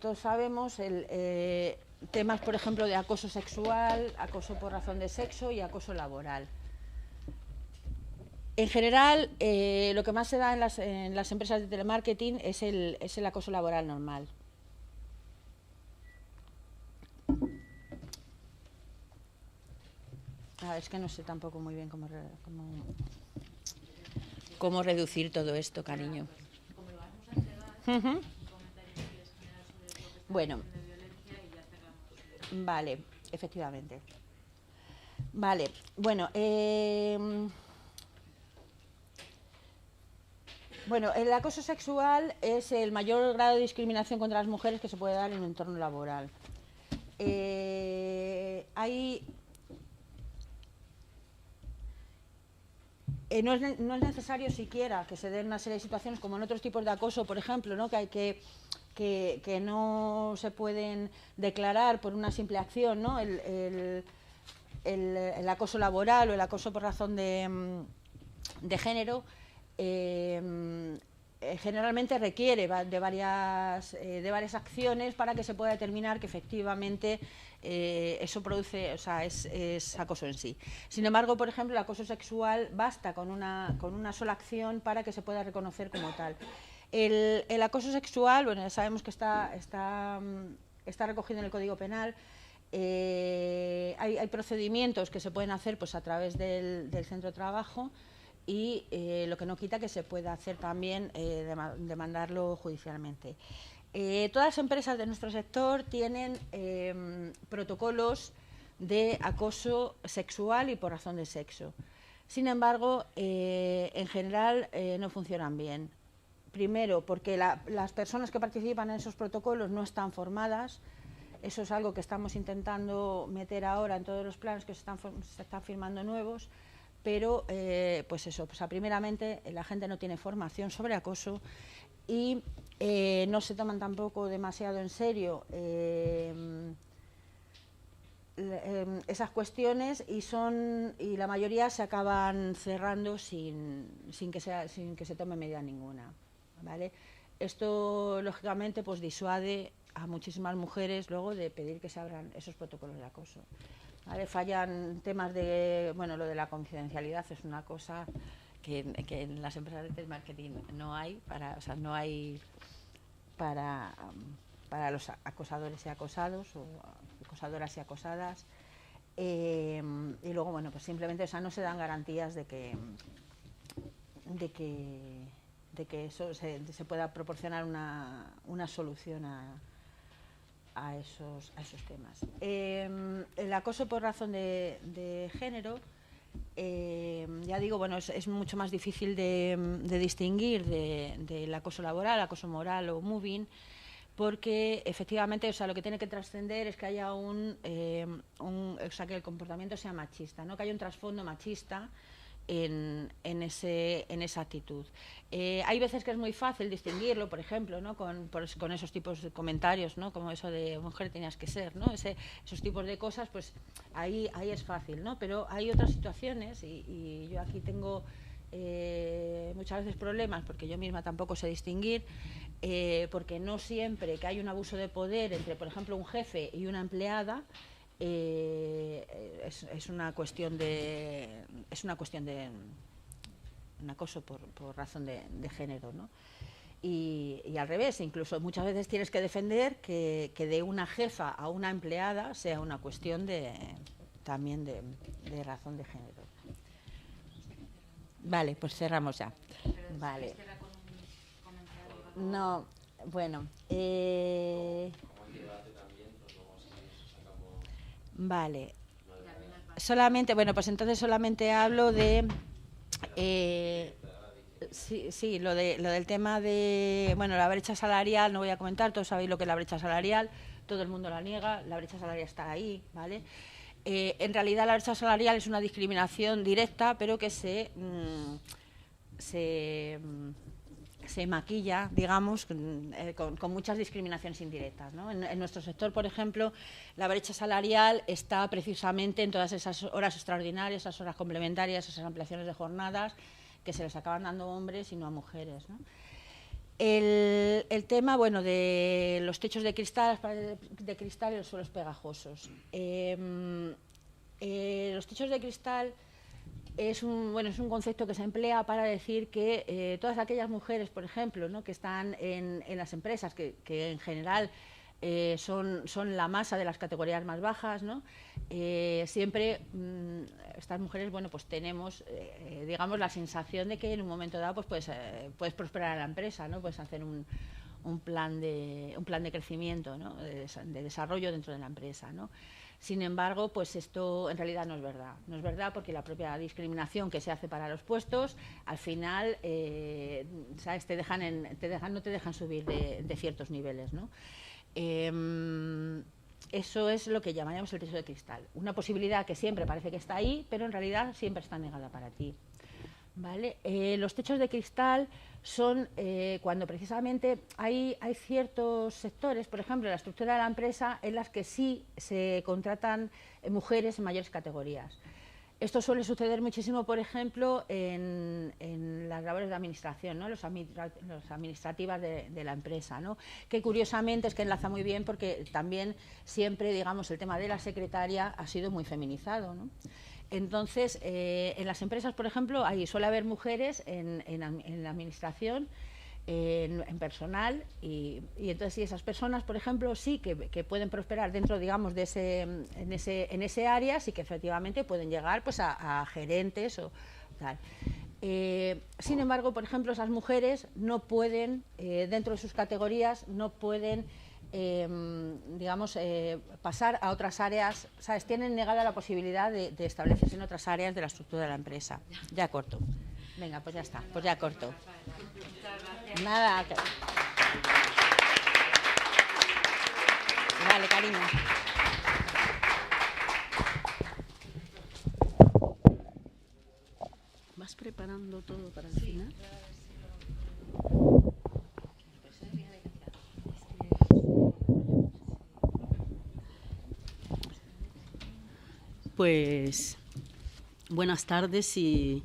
todos sabemos temas, por ejemplo, de acoso sexual, acoso por razón de sexo y acoso laboral. En general, lo que más se da en las empresas de telemarketing es el acoso laboral normal. Es que no sé tampoco muy bien cómo reducir todo esto, cariño. Bueno, vale, efectivamente. Vale, bueno, el acoso sexual es el mayor grado de discriminación contra las mujeres que se puede dar en un entorno laboral. No es necesario siquiera que se den una serie de situaciones como en otros tipos de acoso, por ejemplo, ¿no? que no se pueden declarar por una simple acción, ¿no? el acoso laboral o el acoso por razón de género. Generalmente requiere de varias acciones para que se pueda determinar que efectivamente eso produce, o sea, es acoso en sí. Sin embargo, por ejemplo, el acoso sexual basta con una sola acción para que se pueda reconocer como tal. El acoso sexual, bueno, ya sabemos que está recogido en el Código Penal. Hay procedimientos que se pueden hacer pues a través del centro de trabajo, y lo que no quita que se pueda hacer también demandarlo judicialmente. Todas las empresas de nuestro sector tienen protocolos de acoso sexual y por razón de sexo. Sin embargo, en general no funcionan bien. primero, porque las personas que participan en esos protocolos no están formadas. Eso es algo que estamos intentando meter ahora en todos los planes que se están firmando nuevos, pero pues eso, pues primeramente la gente no tiene formación sobre acoso y no se toman tampoco demasiado en serio esas cuestiones y la mayoría se acaban cerrando sin que se tome medida ninguna, ¿vale? Esto lógicamente pues disuade a muchísimas mujeres luego de pedir que se abran esos protocolos de acoso, ¿vale? Fallan temas de, bueno, lo de la confidencialidad es una cosa que en las empresas de telemarketing no hay, no hay para los acosadores y acosados o acosadoras y acosadas, y luego, bueno, pues simplemente, no se dan garantías de que eso se pueda proporcionar una solución a esos temas. El acoso por razón de género, ya digo, bueno, es mucho más difícil de distinguir del acoso laboral, acoso moral o moving, porque efectivamente, lo que tiene que trascender es que haya que el comportamiento sea machista, ¿no? Que haya un trasfondo machista en esa actitud. Hay veces que es muy fácil distinguirlo, por ejemplo, ¿no? con esos tipos de comentarios, ¿no? Como eso de mujer tenías que ser, ¿no? Esos tipos de cosas, pues ahí es fácil, ¿no? Pero hay otras situaciones y yo aquí tengo muchas veces problemas porque yo misma tampoco sé distinguir, porque no siempre que hay un abuso de poder entre, por ejemplo, un jefe y una empleada, es una cuestión de un acoso por razón de género, ¿no? Y al revés, incluso muchas veces tienes que defender que de una jefa a una empleada sea una cuestión también de razón de género. Vale, pues cerramos ya. Vale. No, bueno. Vale. Solamente, bueno, pues entonces solamente hablo de sí, lo del tema de, bueno, la brecha salarial, no voy a comentar, todos sabéis lo que es la brecha salarial, todo el mundo la niega, la brecha salarial está ahí, ¿vale? En realidad la brecha salarial es una discriminación directa, pero que se maquilla, digamos, con muchas discriminaciones indirectas, ¿no? En nuestro sector, por ejemplo, la brecha salarial está precisamente en todas esas horas extraordinarias, esas horas complementarias, esas ampliaciones de jornadas que se les acaban dando a hombres y no a mujeres, ¿no? El tema, bueno, de los techos de cristal y los suelos pegajosos. Los techos de cristal es un concepto que se emplea para decir que todas aquellas mujeres, por ejemplo, ¿no? que están en las empresas, que en general son la masa de las categorías más bajas, ¿no? Siempre estas mujeres, bueno, pues tenemos, digamos, la sensación de que en un momento dado pues puedes prosperar en la empresa, ¿no? Puedes hacer un plan de crecimiento, ¿no? de desarrollo dentro de la empresa, ¿no? Sin embargo, pues esto en realidad no es verdad. No es verdad porque la propia discriminación que se hace para los puestos, al final, ¿sabes? No te dejan subir de ciertos niveles, ¿no? Eso es lo que llamaríamos el techo de cristal. Una posibilidad que siempre parece que está ahí, pero en realidad siempre está negada para ti, ¿vale? Los techos de cristal son cuando precisamente hay ciertos sectores, por ejemplo, la estructura de la empresa, en las que sí se contratan mujeres en mayores categorías. Esto suele suceder muchísimo, por ejemplo, en las labores de administración, ¿no? Los administrativas de la empresa, ¿no? Que curiosamente es que enlaza muy bien porque también siempre, digamos, el tema de la secretaria ha sido muy feminizado, ¿no? Entonces, en las empresas, por ejemplo, suele haber mujeres en la administración, en personal, y entonces sí, esas personas, por ejemplo, sí que pueden prosperar dentro, digamos, en ese área, sí que efectivamente pueden llegar pues a gerentes o tal. Sin embargo, por ejemplo, esas mujeres no pueden, dentro de sus categorías, no pueden digamos, pasar a otras áreas, ¿sabes? Tienen negada la posibilidad de establecerse en otras áreas de la estructura de la empresa. Ya corto. Venga, pues ya está, pues ya corto. Nada. Vale, cariño. ¿Vas preparando todo para el final? Pues buenas tardes y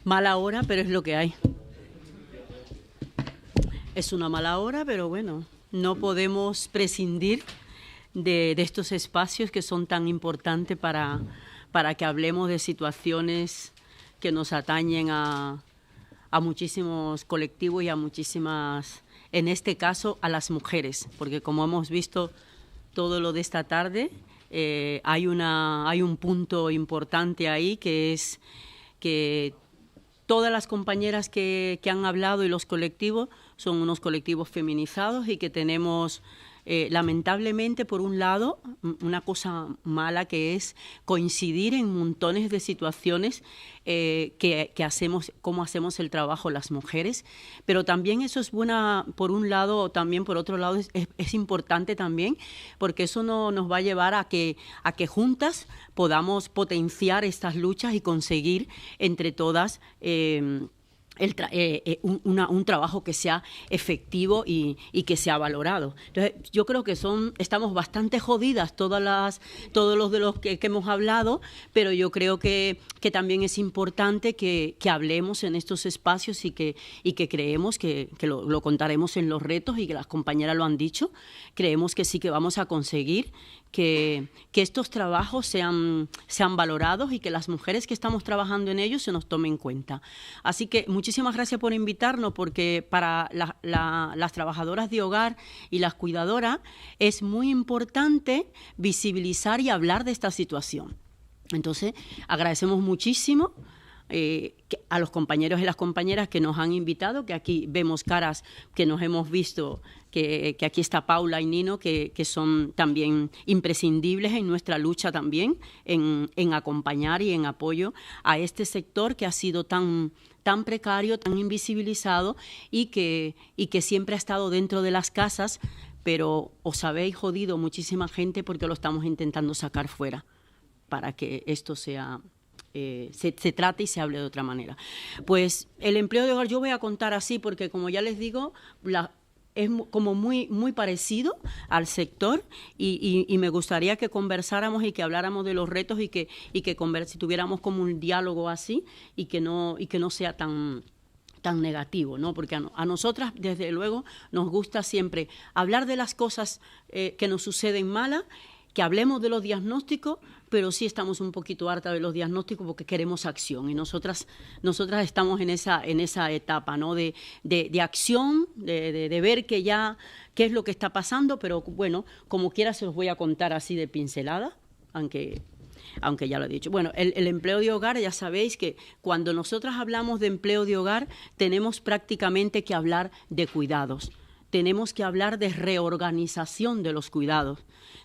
mala hora, pero es lo que hay. Es una mala hora, pero bueno, no podemos prescindir de estos espacios que son tan importantes para que hablemos de situaciones que nos atañen a muchísimos colectivos y a muchísimas, en este caso, a las mujeres, porque como hemos visto todo lo de esta tarde, hay un punto importante ahí, que es que todas las compañeras que han hablado y los colectivos son unos colectivos feminizados y que tenemos, lamentablemente, por un lado, una cosa mala, que es coincidir en montones de situaciones que hacemos, cómo hacemos el trabajo las mujeres, pero también eso es buena por un lado, también por otro lado es importante también, porque eso nos va a llevar a que juntas podamos potenciar estas luchas y conseguir entre todas un trabajo que sea efectivo y que sea valorado. Entonces, yo creo que estamos bastante jodidas todos los de los que hemos hablado, pero yo creo que también es importante que hablemos en estos espacios y que creemos que lo contaremos en los retos, y que las compañeras lo han dicho. Creemos que sí que vamos a conseguir que estos trabajos sean valorados y que las mujeres que estamos trabajando en ellos se nos tomen en cuenta. Así que muchísimas gracias por invitarnos, porque para las trabajadoras de hogar y las cuidadoras es muy importante visibilizar y hablar de esta situación. Entonces, agradecemos muchísimo a los compañeros y las compañeras que nos han invitado, que aquí vemos caras que nos hemos visto, que aquí está Paula y Nino, que son también imprescindibles en nuestra lucha también, en acompañar y en apoyo a este sector que ha sido tan precario, tan invisibilizado y que siempre ha estado dentro de las casas, pero os habéis jodido muchísima gente porque lo estamos intentando sacar fuera para que esto sea... se trate y se hable de otra manera. Pues el empleo de hogar, yo voy a contar así porque, como ya les digo, es como muy parecido al sector, y me gustaría que conversáramos y que habláramos de los retos y que tuviéramos como un diálogo así y que no sea tan negativo, ¿no? Porque a nosotras, desde luego, nos gusta siempre hablar de las cosas que nos suceden malas, que hablemos de los diagnósticos, pero sí estamos un poquito hartas de los diagnósticos porque queremos acción, y nosotras estamos en esa etapa, ¿no? de acción, de ver qué es lo que está pasando, pero bueno, como quiera se los voy a contar así de pincelada, aunque ya lo he dicho. Bueno, el empleo de hogar, ya sabéis que cuando nosotras hablamos de empleo de hogar tenemos prácticamente que hablar de cuidados. Tenemos que hablar de reorganización de los cuidados.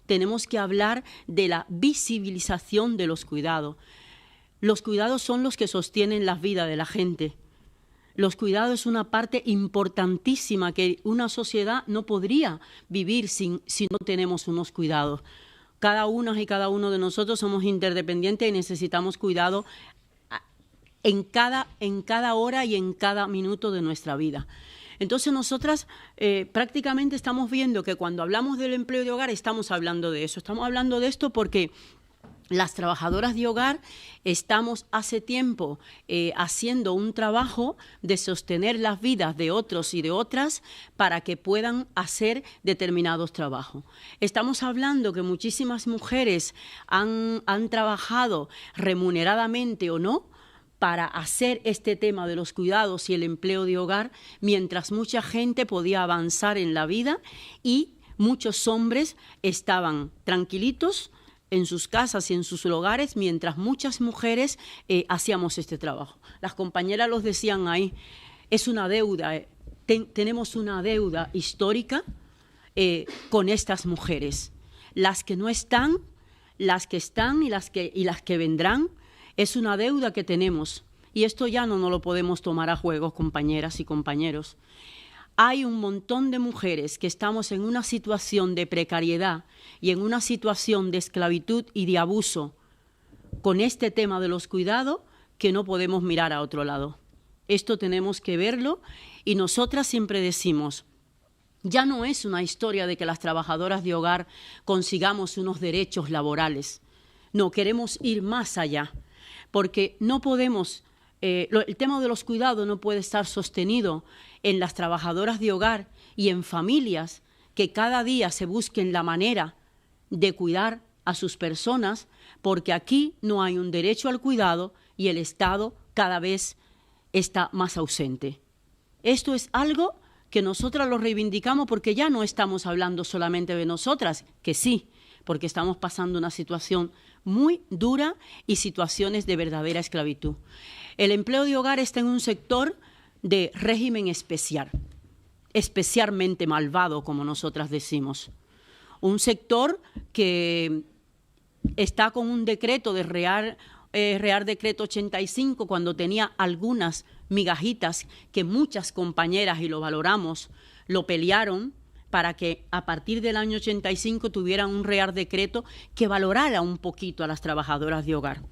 Tenemos que hablar de la visibilización de los cuidados. Los cuidados son los que sostienen la vida de la gente. Los cuidados es una parte importantísima que una sociedad no podría vivir si no tenemos unos cuidados. Cada una y cada uno de nosotros somos interdependientes y necesitamos cuidado en cada hora y en cada minuto de nuestra vida. Entonces nosotras prácticamente estamos viendo que cuando hablamos del empleo de hogar estamos hablando de eso. Estamos hablando de esto porque las trabajadoras de hogar estamos hace tiempo haciendo un trabajo de sostener las vidas de otros y de otras para que puedan hacer determinados trabajos. Estamos hablando que muchísimas mujeres han trabajado remuneradamente o no para hacer este tema de los cuidados y el empleo de hogar, mientras mucha gente podía avanzar en la vida y muchos hombres estaban tranquilitos en sus casas y en sus hogares, mientras muchas mujeres hacíamos este trabajo. Las compañeras los decían ahí, es una deuda, tenemos una deuda histórica con estas mujeres. Las que no están, las que están y las que vendrán, es una deuda que tenemos y esto ya no nos lo podemos tomar a juego, compañeras y compañeros. Hay un montón de mujeres que estamos en una situación de precariedad y en una situación de esclavitud y de abuso con este tema de los cuidados que no podemos mirar a otro lado. Esto tenemos que verlo y nosotras siempre decimos, ya no es una historia de que las trabajadoras de hogar consigamos unos derechos laborales. No, queremos ir más allá, porque no podemos, el tema de los cuidados no puede estar sostenido en las trabajadoras de hogar y en familias que cada día se busquen la manera de cuidar a sus personas, porque aquí no hay un derecho al cuidado y el Estado cada vez está más ausente. Esto es algo que nosotras lo reivindicamos porque ya no estamos hablando solamente de nosotras, que sí, porque estamos pasando una situación muy dura y situaciones de verdadera esclavitud. El empleo de hogar está en un sector de régimen especial, especialmente malvado, como nosotras decimos. Un sector que está con un decreto de Real Decreto 85, cuando tenía algunas migajitas que muchas compañeras, y lo valoramos, lo pelearon para que a partir del año 85 tuvieran un Real Decreto que valorara un poquito a las trabajadoras de hogar.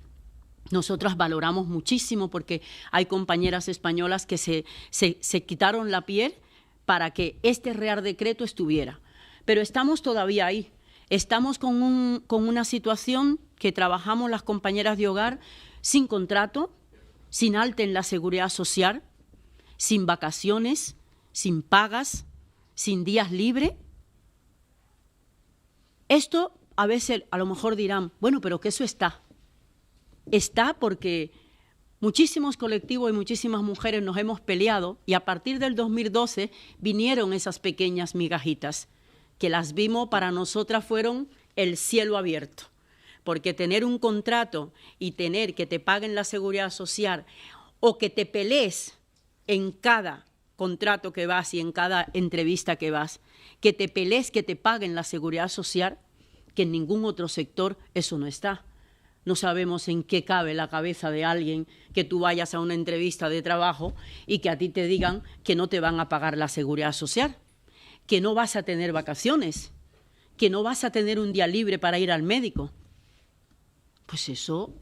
Nosotras valoramos muchísimo porque hay compañeras españolas que se quitaron la piel para que este Real Decreto estuviera. Pero estamos todavía ahí. Estamos con una situación que trabajamos las compañeras de hogar sin contrato, sin alta en la seguridad social, sin vacaciones, sin pagas, sin días libres. Esto a veces a lo mejor dirán, bueno, pero que eso está. Está porque muchísimos colectivos y muchísimas mujeres nos hemos peleado y a partir del 2012 vinieron esas pequeñas migajitas que las vimos, para nosotras fueron el cielo abierto. Porque tener un contrato y tener que te paguen la seguridad social o que te pelees en cada contrato que vas y en cada entrevista que vas, que te pelees que te paguen la seguridad social, que en ningún otro sector eso no está. No sabemos en qué cabe la cabeza de alguien que tú vayas a una entrevista de trabajo y que a ti te digan que no te van a pagar la seguridad social, que no vas a tener vacaciones, que no vas a tener un día libre para ir al médico. Pues eso,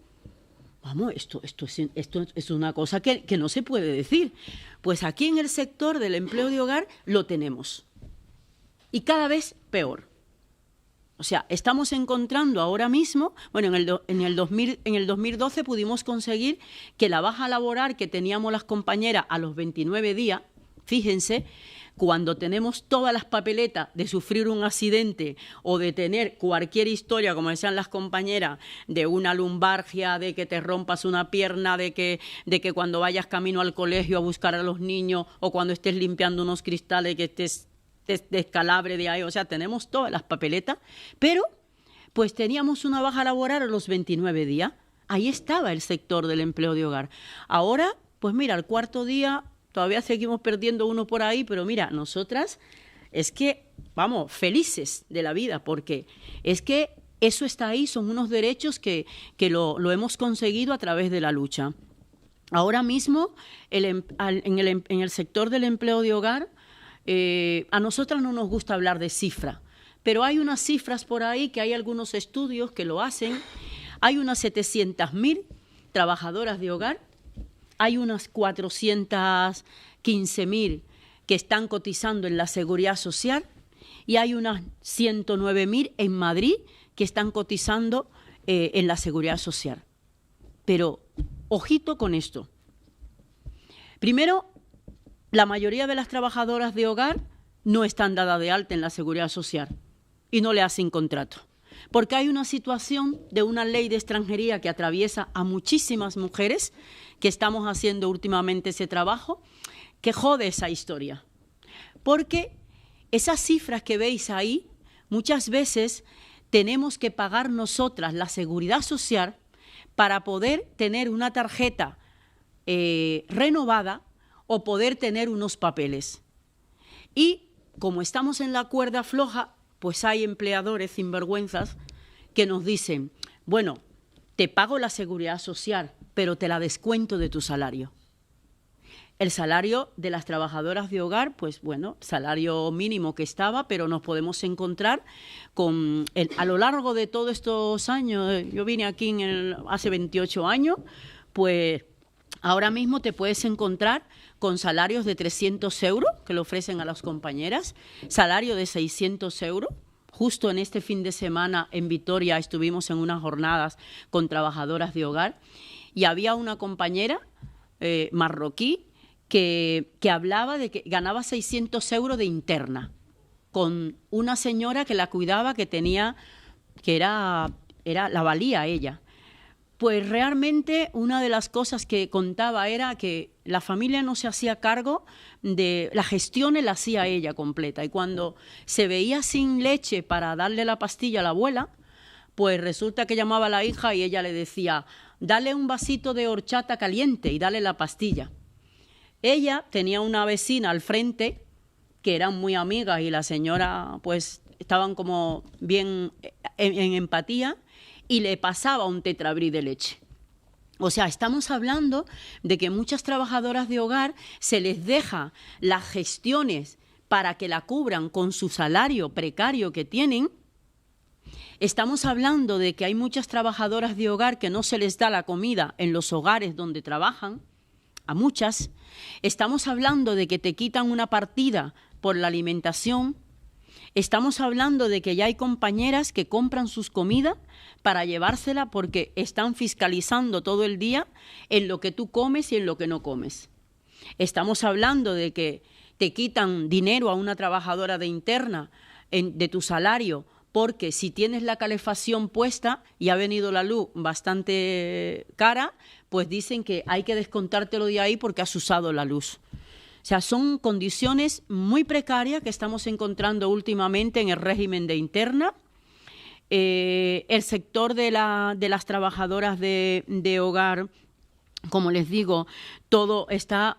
vamos, esto es una cosa que no se puede decir. Pues aquí en el sector del empleo de hogar lo tenemos. Y cada vez peor. O sea, estamos encontrando ahora mismo, bueno, en el 2012 pudimos conseguir que la baja laboral que teníamos las compañeras a los 29 días, fíjense, cuando tenemos todas las papeletas de sufrir un accidente o de tener cualquier historia, como decían las compañeras, de una lumbalgia, de que te rompas una pierna, de que cuando vayas camino al colegio a buscar a los niños o cuando estés limpiando unos cristales que estés descalabre de ahí, o sea, tenemos todas las papeletas, pero pues teníamos una baja laboral a los 29 días. Ahí estaba el sector del empleo de hogar. Ahora, pues mira, al cuarto día todavía seguimos perdiendo uno por ahí, pero mira, nosotras es que, vamos, felices de la vida, porque es que eso está ahí, son unos derechos que lo hemos conseguido a través de la lucha. Ahora mismo, en el sector del empleo de hogar, a nosotras no nos gusta hablar de cifra, pero hay unas cifras por ahí que hay algunos estudios que lo hacen. Hay unas 700.000 trabajadoras de hogar, hay unas 415.000 que están cotizando en la Seguridad Social y hay unas 109.000 en Madrid que están cotizando en la Seguridad Social. Pero, ojito con esto. Primero, la mayoría de las trabajadoras de hogar no están dadas de alta en la Seguridad Social y no le hacen contrato. Porque hay una situación de una ley de extranjería que atraviesa a muchísimas mujeres, que estamos haciendo últimamente ese trabajo, que jode esa historia. Porque esas cifras que veis ahí, muchas veces tenemos que pagar nosotras la Seguridad Social para poder tener una tarjeta renovada o poder tener unos papeles. Y como estamos en la cuerda floja, pues hay empleadores sinvergüenzas que nos dicen, bueno, te pago la seguridad social, pero te la descuento de tu salario. El salario de las trabajadoras de hogar, pues bueno, salario mínimo que estaba, pero nos podemos encontrar con, a lo largo de todos estos años, yo vine aquí hace 28 años, pues ahora mismo te puedes encontrar con salarios de 300 euros que le ofrecen a las compañeras, salario de 600 euros. Justo en este fin de semana en Vitoria estuvimos en unas jornadas con trabajadoras de hogar y había una compañera marroquí que hablaba de que ganaba 600 euros de interna con una señora que la cuidaba, que era la valía ella. Pues realmente una de las cosas que contaba era que la familia no se hacía cargo de la gestión, la hacía ella completa. Y cuando se veía sin leche para darle la pastilla a la abuela, pues resulta que llamaba a la hija y ella le decía, dale un vasito de horchata caliente y dale la pastilla. Ella tenía una vecina al frente que eran muy amigas y la señora pues estaban como bien en empatía y le pasaba un tetrabrí de leche. O sea, estamos hablando de que muchas trabajadoras de hogar se les deja las gestiones para que la cubran con su salario precario que tienen. Estamos hablando de que hay muchas trabajadoras de hogar que no se les da la comida en los hogares donde trabajan, a muchas. Estamos hablando de que te quitan una partida por la alimentación. Estamos hablando de que ya hay compañeras que compran sus comidas para llevársela porque están fiscalizando todo el día en lo que tú comes y en lo que no comes. Estamos hablando de que te quitan dinero a una trabajadora de interna de tu salario porque si tienes la calefacción puesta y ha venido la luz bastante cara, pues dicen que hay que descontártelo de ahí porque has usado la luz. O sea, son condiciones muy precarias que estamos encontrando últimamente en el régimen de interna. El sector de las trabajadoras de hogar, como les digo, todo está...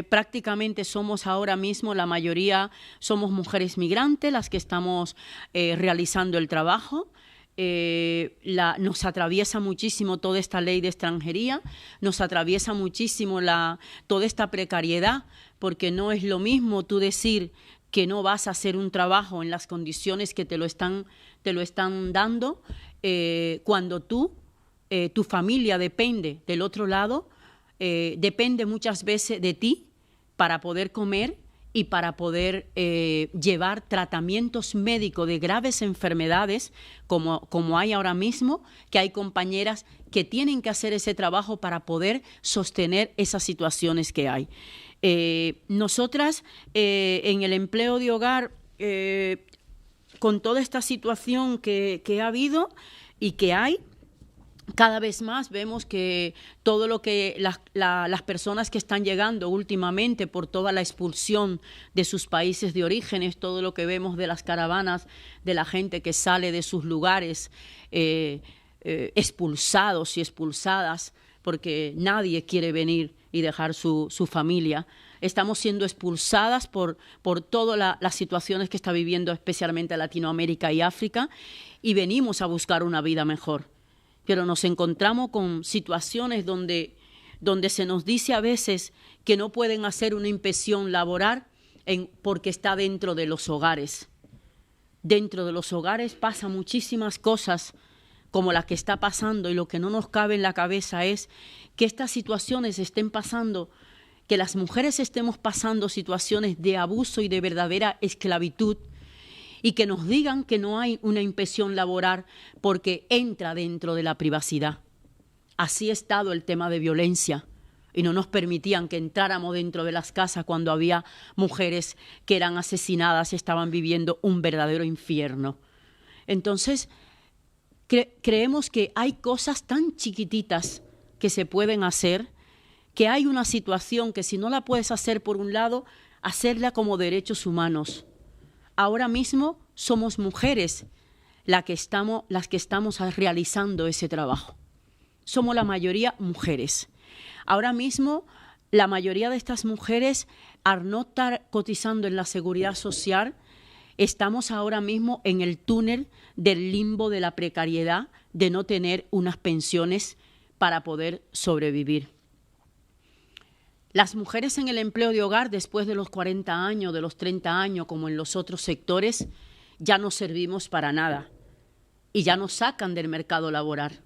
prácticamente somos ahora mismo, la mayoría somos mujeres migrantes las que estamos realizando el trabajo. Nos atraviesa muchísimo toda esta ley de extranjería, nos atraviesa muchísimo toda esta precariedad, porque no es lo mismo tú decir que no vas a hacer un trabajo en las condiciones que te lo están dando, cuando tu familia depende del otro lado, depende muchas veces de ti para poder comer y para poder llevar tratamientos médicos de graves enfermedades como hay ahora mismo, que hay compañeras que tienen que hacer ese trabajo para poder sostener esas situaciones que hay. Nosotras en el empleo de hogar, con toda esta situación que ha habido y que hay, cada vez más vemos que todo lo que las personas que están llegando últimamente por toda la expulsión de sus países de orígenes, todo lo que vemos de las caravanas de la gente que sale de sus lugares expulsados y expulsadas, porque nadie quiere venir y dejar su familia. Estamos siendo expulsadas por todas las situaciones que está viviendo especialmente Latinoamérica y África y venimos a buscar una vida mejor. Pero nos encontramos con situaciones donde se nos dice a veces que no pueden hacer una inspección laboral porque está dentro de los hogares. Dentro de los hogares pasan muchísimas cosas como las que está pasando y lo que no nos cabe en la cabeza es que estas situaciones estén pasando, que las mujeres estemos pasando situaciones de abuso y de verdadera esclavitud, y que nos digan que no hay una inspección laboral porque entra dentro de la privacidad. Así ha estado el tema de violencia y no nos permitían que entráramos dentro de las casas cuando había mujeres que eran asesinadas y estaban viviendo un verdadero infierno. Entonces, creemos que hay cosas tan chiquititas que se pueden hacer, que hay una situación que si no la puedes hacer por un lado, hacerla como derechos humanos. Ahora mismo somos mujeres las que estamos realizando ese trabajo. Somos la mayoría mujeres. Ahora mismo la mayoría de estas mujeres, al no estar cotizando en la seguridad social, estamos ahora mismo en el túnel del limbo de la precariedad, de no tener unas pensiones para poder sobrevivir. Las mujeres en el empleo de hogar, después de los 40 años, de los 30 años, como en los otros sectores, ya no servimos para nada y ya nos sacan del mercado laboral.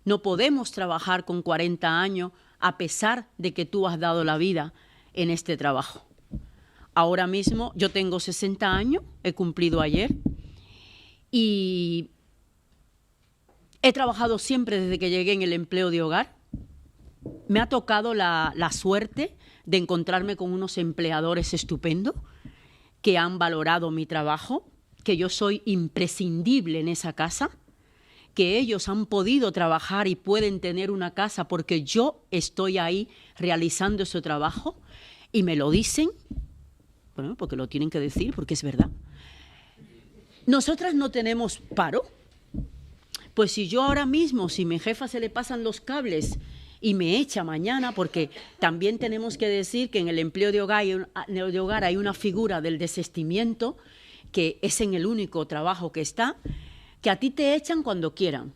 No podemos trabajar con 40 años a pesar de que tú has dado la vida en este trabajo. Ahora mismo yo tengo 60 años, he cumplido ayer, y he trabajado siempre desde que llegué en el empleo de hogar. Me ha tocado la suerte de encontrarme con unos empleadores estupendos que han valorado mi trabajo, que yo soy imprescindible en esa casa, que ellos han podido trabajar y pueden tener una casa porque yo estoy ahí realizando ese trabajo y me lo dicen, bueno, porque lo tienen que decir, porque es verdad. Nosotras no tenemos paro. Pues si yo ahora mismo, si mi jefa se le pasan los cables y me echa mañana, porque también tenemos que decir que en el empleo de hogar hay una figura del desistimiento, que es en el único trabajo que está, que a ti te echan cuando quieran.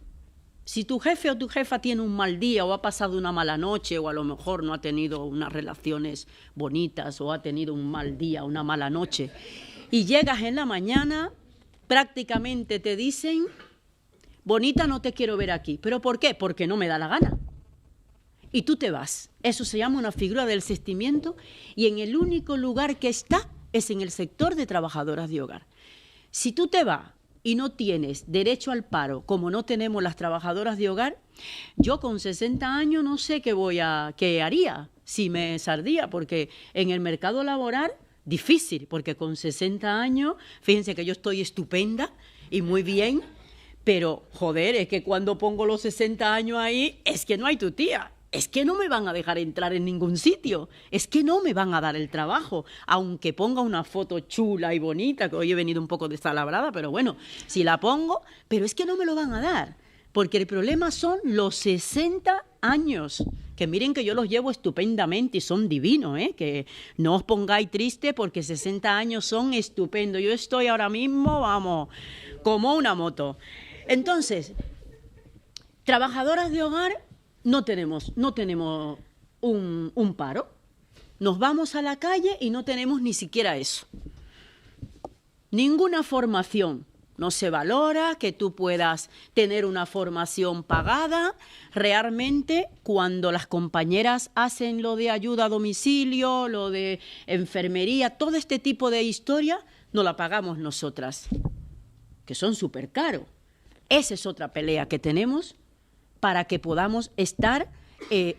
Si tu jefe o tu jefa tiene un mal día o ha pasado una mala noche o a lo mejor no ha tenido unas relaciones bonitas o ha tenido un mal día, una mala noche, y llegas en la mañana, prácticamente te dicen, bonita, no te quiero ver aquí. ¿Pero por qué? Porque no me da la gana. Y tú te vas. Eso se llama una figura del desistimiento y en el único lugar que está es en el sector de trabajadoras de hogar. Si tú te vas y no tienes derecho al paro, como no tenemos las trabajadoras de hogar, yo con 60 años no sé qué haría si me saldría, porque en el mercado laboral, difícil, porque con 60 años, fíjense que yo estoy estupenda y muy bien, pero, joder, es que cuando pongo los 60 años ahí, es que no hay tu tía. Es que no me van a dejar entrar en ningún sitio, es que no me van a dar el trabajo, aunque ponga una foto chula y bonita, que hoy he venido un poco desalabrada, pero bueno, si la pongo, pero es que no me lo van a dar, porque el problema son los 60 años, que miren que yo los llevo estupendamente y son divinos, que no os pongáis tristes porque 60 años son estupendos, yo estoy ahora mismo, vamos, como una moto. Entonces, trabajadoras de hogar, no tenemos un paro. Nos vamos a la calle y no tenemos ni siquiera eso. Ninguna formación. No se valora que tú puedas tener una formación pagada. Realmente, cuando las compañeras hacen lo de ayuda a domicilio, lo de enfermería, todo este tipo de historia, no la pagamos nosotras, que son súper caros. Esa es otra pelea que tenemos para que podamos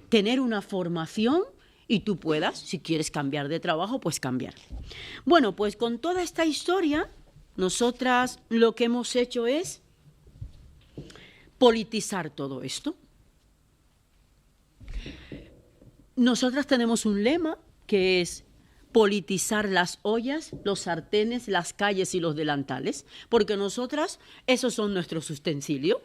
tener una formación y tú puedas, si quieres cambiar de trabajo, pues cambiar. Bueno, pues con toda esta historia, nosotras lo que hemos hecho es politizar todo esto. Nosotras tenemos un lema que es politizar las ollas, los sartenes, las calles y los delantales, porque nosotras, esos son nuestros utensilios.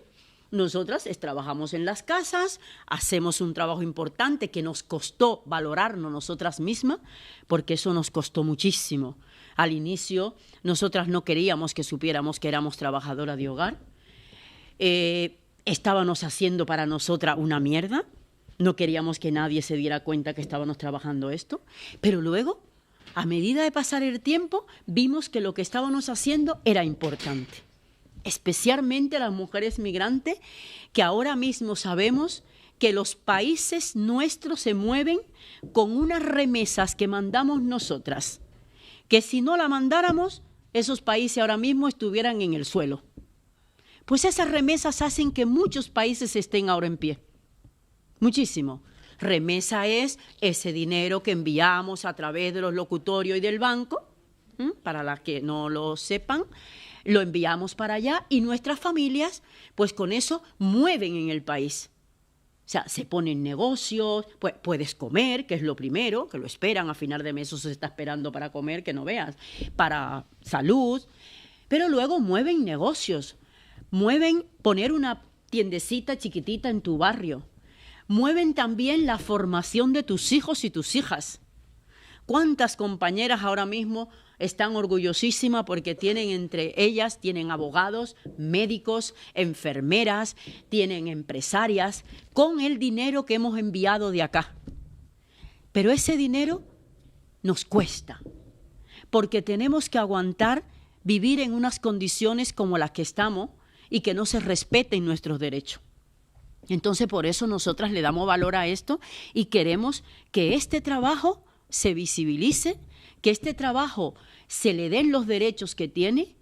Nosotras trabajamos en las casas, hacemos un trabajo importante que nos costó valorarnos nosotras mismas, porque eso nos costó muchísimo. Al inicio, nosotras no queríamos que supiéramos que éramos trabajadoras de hogar. Estábamos haciendo para nosotras una mierda. No queríamos que nadie se diera cuenta que estábamos trabajando esto. Pero luego, a medida de pasar el tiempo, vimos que lo que estábamos haciendo era importante. Especialmente las mujeres migrantes, que ahora mismo sabemos que los países nuestros se mueven con unas remesas que mandamos nosotras, que si no la mandáramos, esos países ahora mismo estuvieran en el suelo. Pues esas remesas hacen que muchos países estén ahora en pie. Muchísimo. Remesa es ese dinero que enviamos a través de los locutorios y del banco, para las que no lo sepan, lo enviamos para allá y nuestras familias, pues con eso mueven en el país. O sea, se ponen negocios, pues puedes comer, que es lo primero, que lo esperan a final de mes, eso se está esperando para comer, que no veas, para salud, pero luego mueven negocios, mueven poner una tiendecita chiquitita en tu barrio, mueven también la formación de tus hijos y tus hijas. ¿Cuántas compañeras ahora mismo están orgullosísimas porque tienen entre ellas, tienen abogados, médicos, enfermeras, tienen empresarias, con el dinero que hemos enviado de acá. Pero ese dinero nos cuesta, porque tenemos que aguantar vivir en unas condiciones como las que estamos y que no se respeten nuestros derechos. Entonces, por eso nosotras le damos valor a esto y queremos que este trabajo se visibilice, que este trabajo se le den los derechos que tiene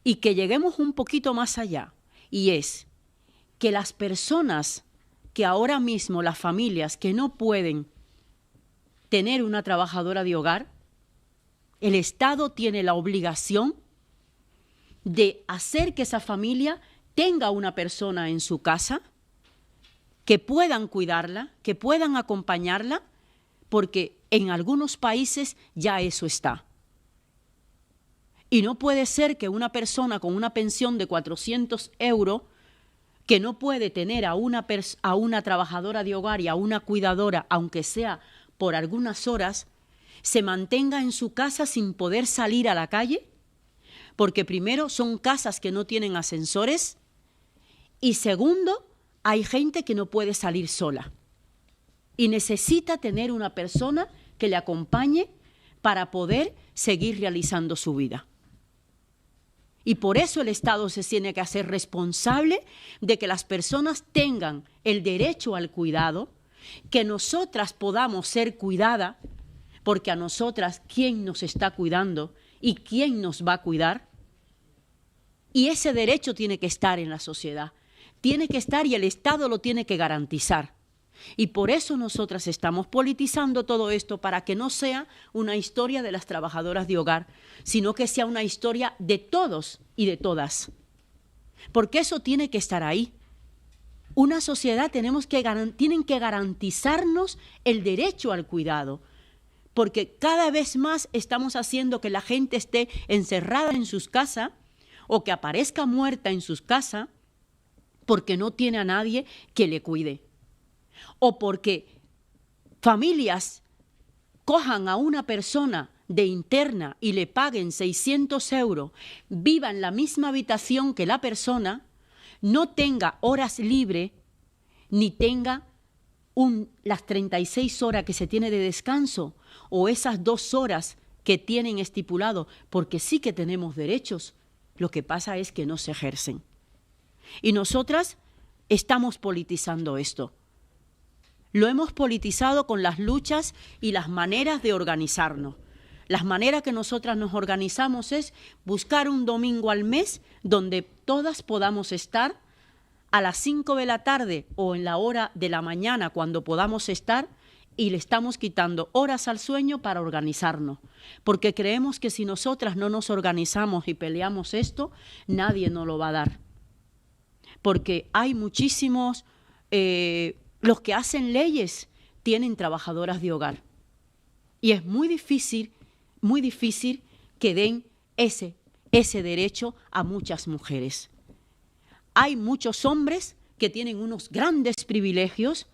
y que lleguemos un poquito más allá. Y es que las personas que ahora mismo, las familias que no pueden tener una trabajadora de hogar, el Estado tiene la obligación de hacer que esa familia tenga una persona en su casa, que puedan cuidarla, que puedan acompañarla, porque en algunos países ya eso está. Y no puede ser que una persona con una pensión de 400 euros, que no puede tener a una trabajadora de hogar y a una cuidadora, aunque sea por algunas horas, se mantenga en su casa sin poder salir a la calle, porque primero son casas que no tienen ascensores y segundo, hay gente que no puede salir sola y necesita tener una persona que le acompañe para poder seguir realizando su vida. Y por eso el Estado se tiene que hacer responsable de que las personas tengan el derecho al cuidado, que nosotras podamos ser cuidadas, porque a nosotras, ¿quién nos está cuidando y quién nos va a cuidar? Y ese derecho tiene que estar en la sociedad. Tiene que estar y el Estado lo tiene que garantizar. Y por eso nosotras estamos politizando todo esto para que no sea una historia de las trabajadoras de hogar, sino que sea una historia de todos y de todas. Porque eso tiene que estar ahí. Una sociedad tienen que garantizarnos el derecho al cuidado, porque cada vez más estamos haciendo que la gente esté encerrada en sus casas o que aparezca muerta en sus casas, porque no tiene a nadie que le cuide. O porque familias cojan a una persona de interna y le paguen 600 euros, viva en la misma habitación que la persona, no tenga horas libres, ni tenga las 36 horas que se tiene de descanso, o esas 2 horas que tienen estipulado, porque sí que tenemos derechos. Lo que pasa es que no se ejercen. Y nosotras estamos politizando esto. Lo hemos politizado con las luchas y las maneras de organizarnos. Las maneras que nosotras nos organizamos es buscar un domingo al mes donde todas podamos estar a las 5 de la tarde o en la hora de la mañana cuando podamos estar, y le estamos quitando horas al sueño para organizarnos, porque creemos que si nosotras no nos organizamos y peleamos esto, nadie nos lo va a dar. Porque hay muchísimos, los que hacen leyes tienen trabajadoras de hogar. Y es muy difícil que den ese derecho a muchas mujeres. Hay muchos hombres que tienen unos grandes privilegios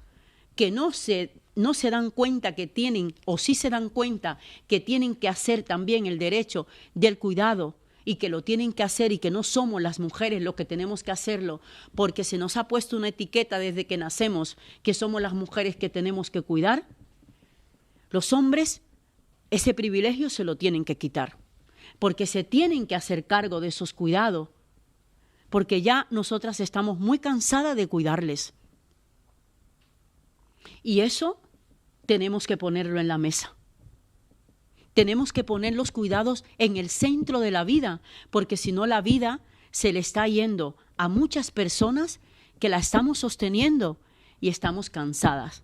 que no se dan cuenta que tienen, o sí se dan cuenta que tienen que hacer también el derecho del cuidado y que lo tienen que hacer y que no somos las mujeres los que tenemos que hacerlo porque se nos ha puesto una etiqueta desde que nacemos que somos las mujeres que tenemos que cuidar. Los hombres ese privilegio se lo tienen que quitar porque se tienen que hacer cargo de esos cuidados, porque ya nosotras estamos muy cansadas de cuidarles. Y eso tenemos que ponerlo en la mesa. Tenemos que poner los cuidados en el centro de la vida, porque si no la vida se le está yendo a muchas personas que la estamos sosteniendo y estamos cansadas.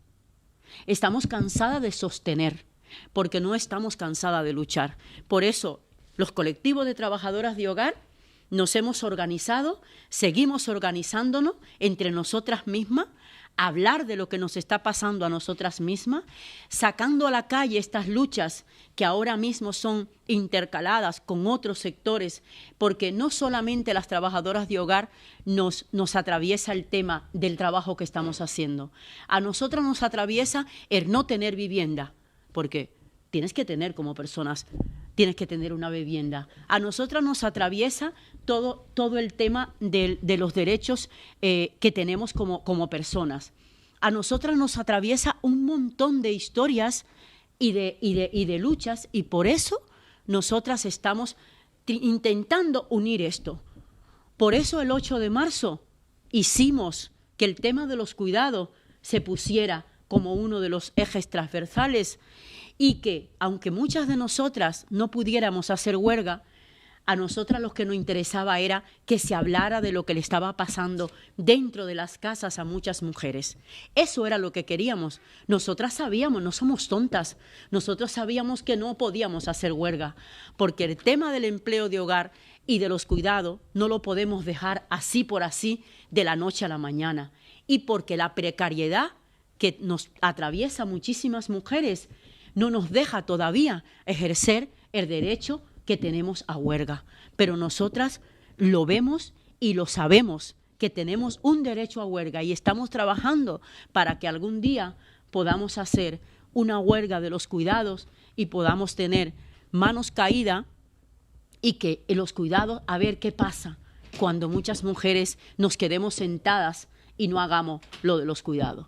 Estamos cansadas de sostener, porque no estamos cansadas de luchar. Por eso, los colectivos de trabajadoras de hogar nos hemos organizado, seguimos organizándonos entre nosotras mismas, hablar de lo que nos está pasando a nosotras mismas, sacando a la calle estas luchas que ahora mismo son intercaladas con otros sectores, porque no solamente las trabajadoras de hogar nos atraviesa el tema del trabajo que estamos haciendo. A nosotras nos atraviesa el no tener vivienda, porque tienes que tener como personas tienes que tener una vivienda. A nosotras nos atraviesa todo el tema de los derechos que tenemos como personas. A nosotras nos atraviesa un montón de historias y de luchas, y por eso nosotras estamos intentando unir esto. Por eso el 8 de marzo hicimos que el tema de los cuidados se pusiera como uno de los ejes transversales, y que, aunque muchas de nosotras no pudiéramos hacer huelga, a nosotras lo que nos interesaba era que se hablara de lo que le estaba pasando dentro de las casas a muchas mujeres. Eso era lo que queríamos. Nosotras sabíamos, no somos tontas, nosotros sabíamos que no podíamos hacer huelga, porque el tema del empleo de hogar y de los cuidados no lo podemos dejar así por así de la noche a la mañana, y porque la precariedad que nos atraviesa muchísimas mujeres no nos deja todavía ejercer el derecho que tenemos a huelga. Pero nosotras lo vemos y lo sabemos, que tenemos un derecho a huelga, y estamos trabajando para que algún día podamos hacer una huelga de los cuidados y podamos tener manos caídas, y que en los cuidados, a ver qué pasa cuando muchas mujeres nos quedemos sentadas y no hagamos lo de los cuidados.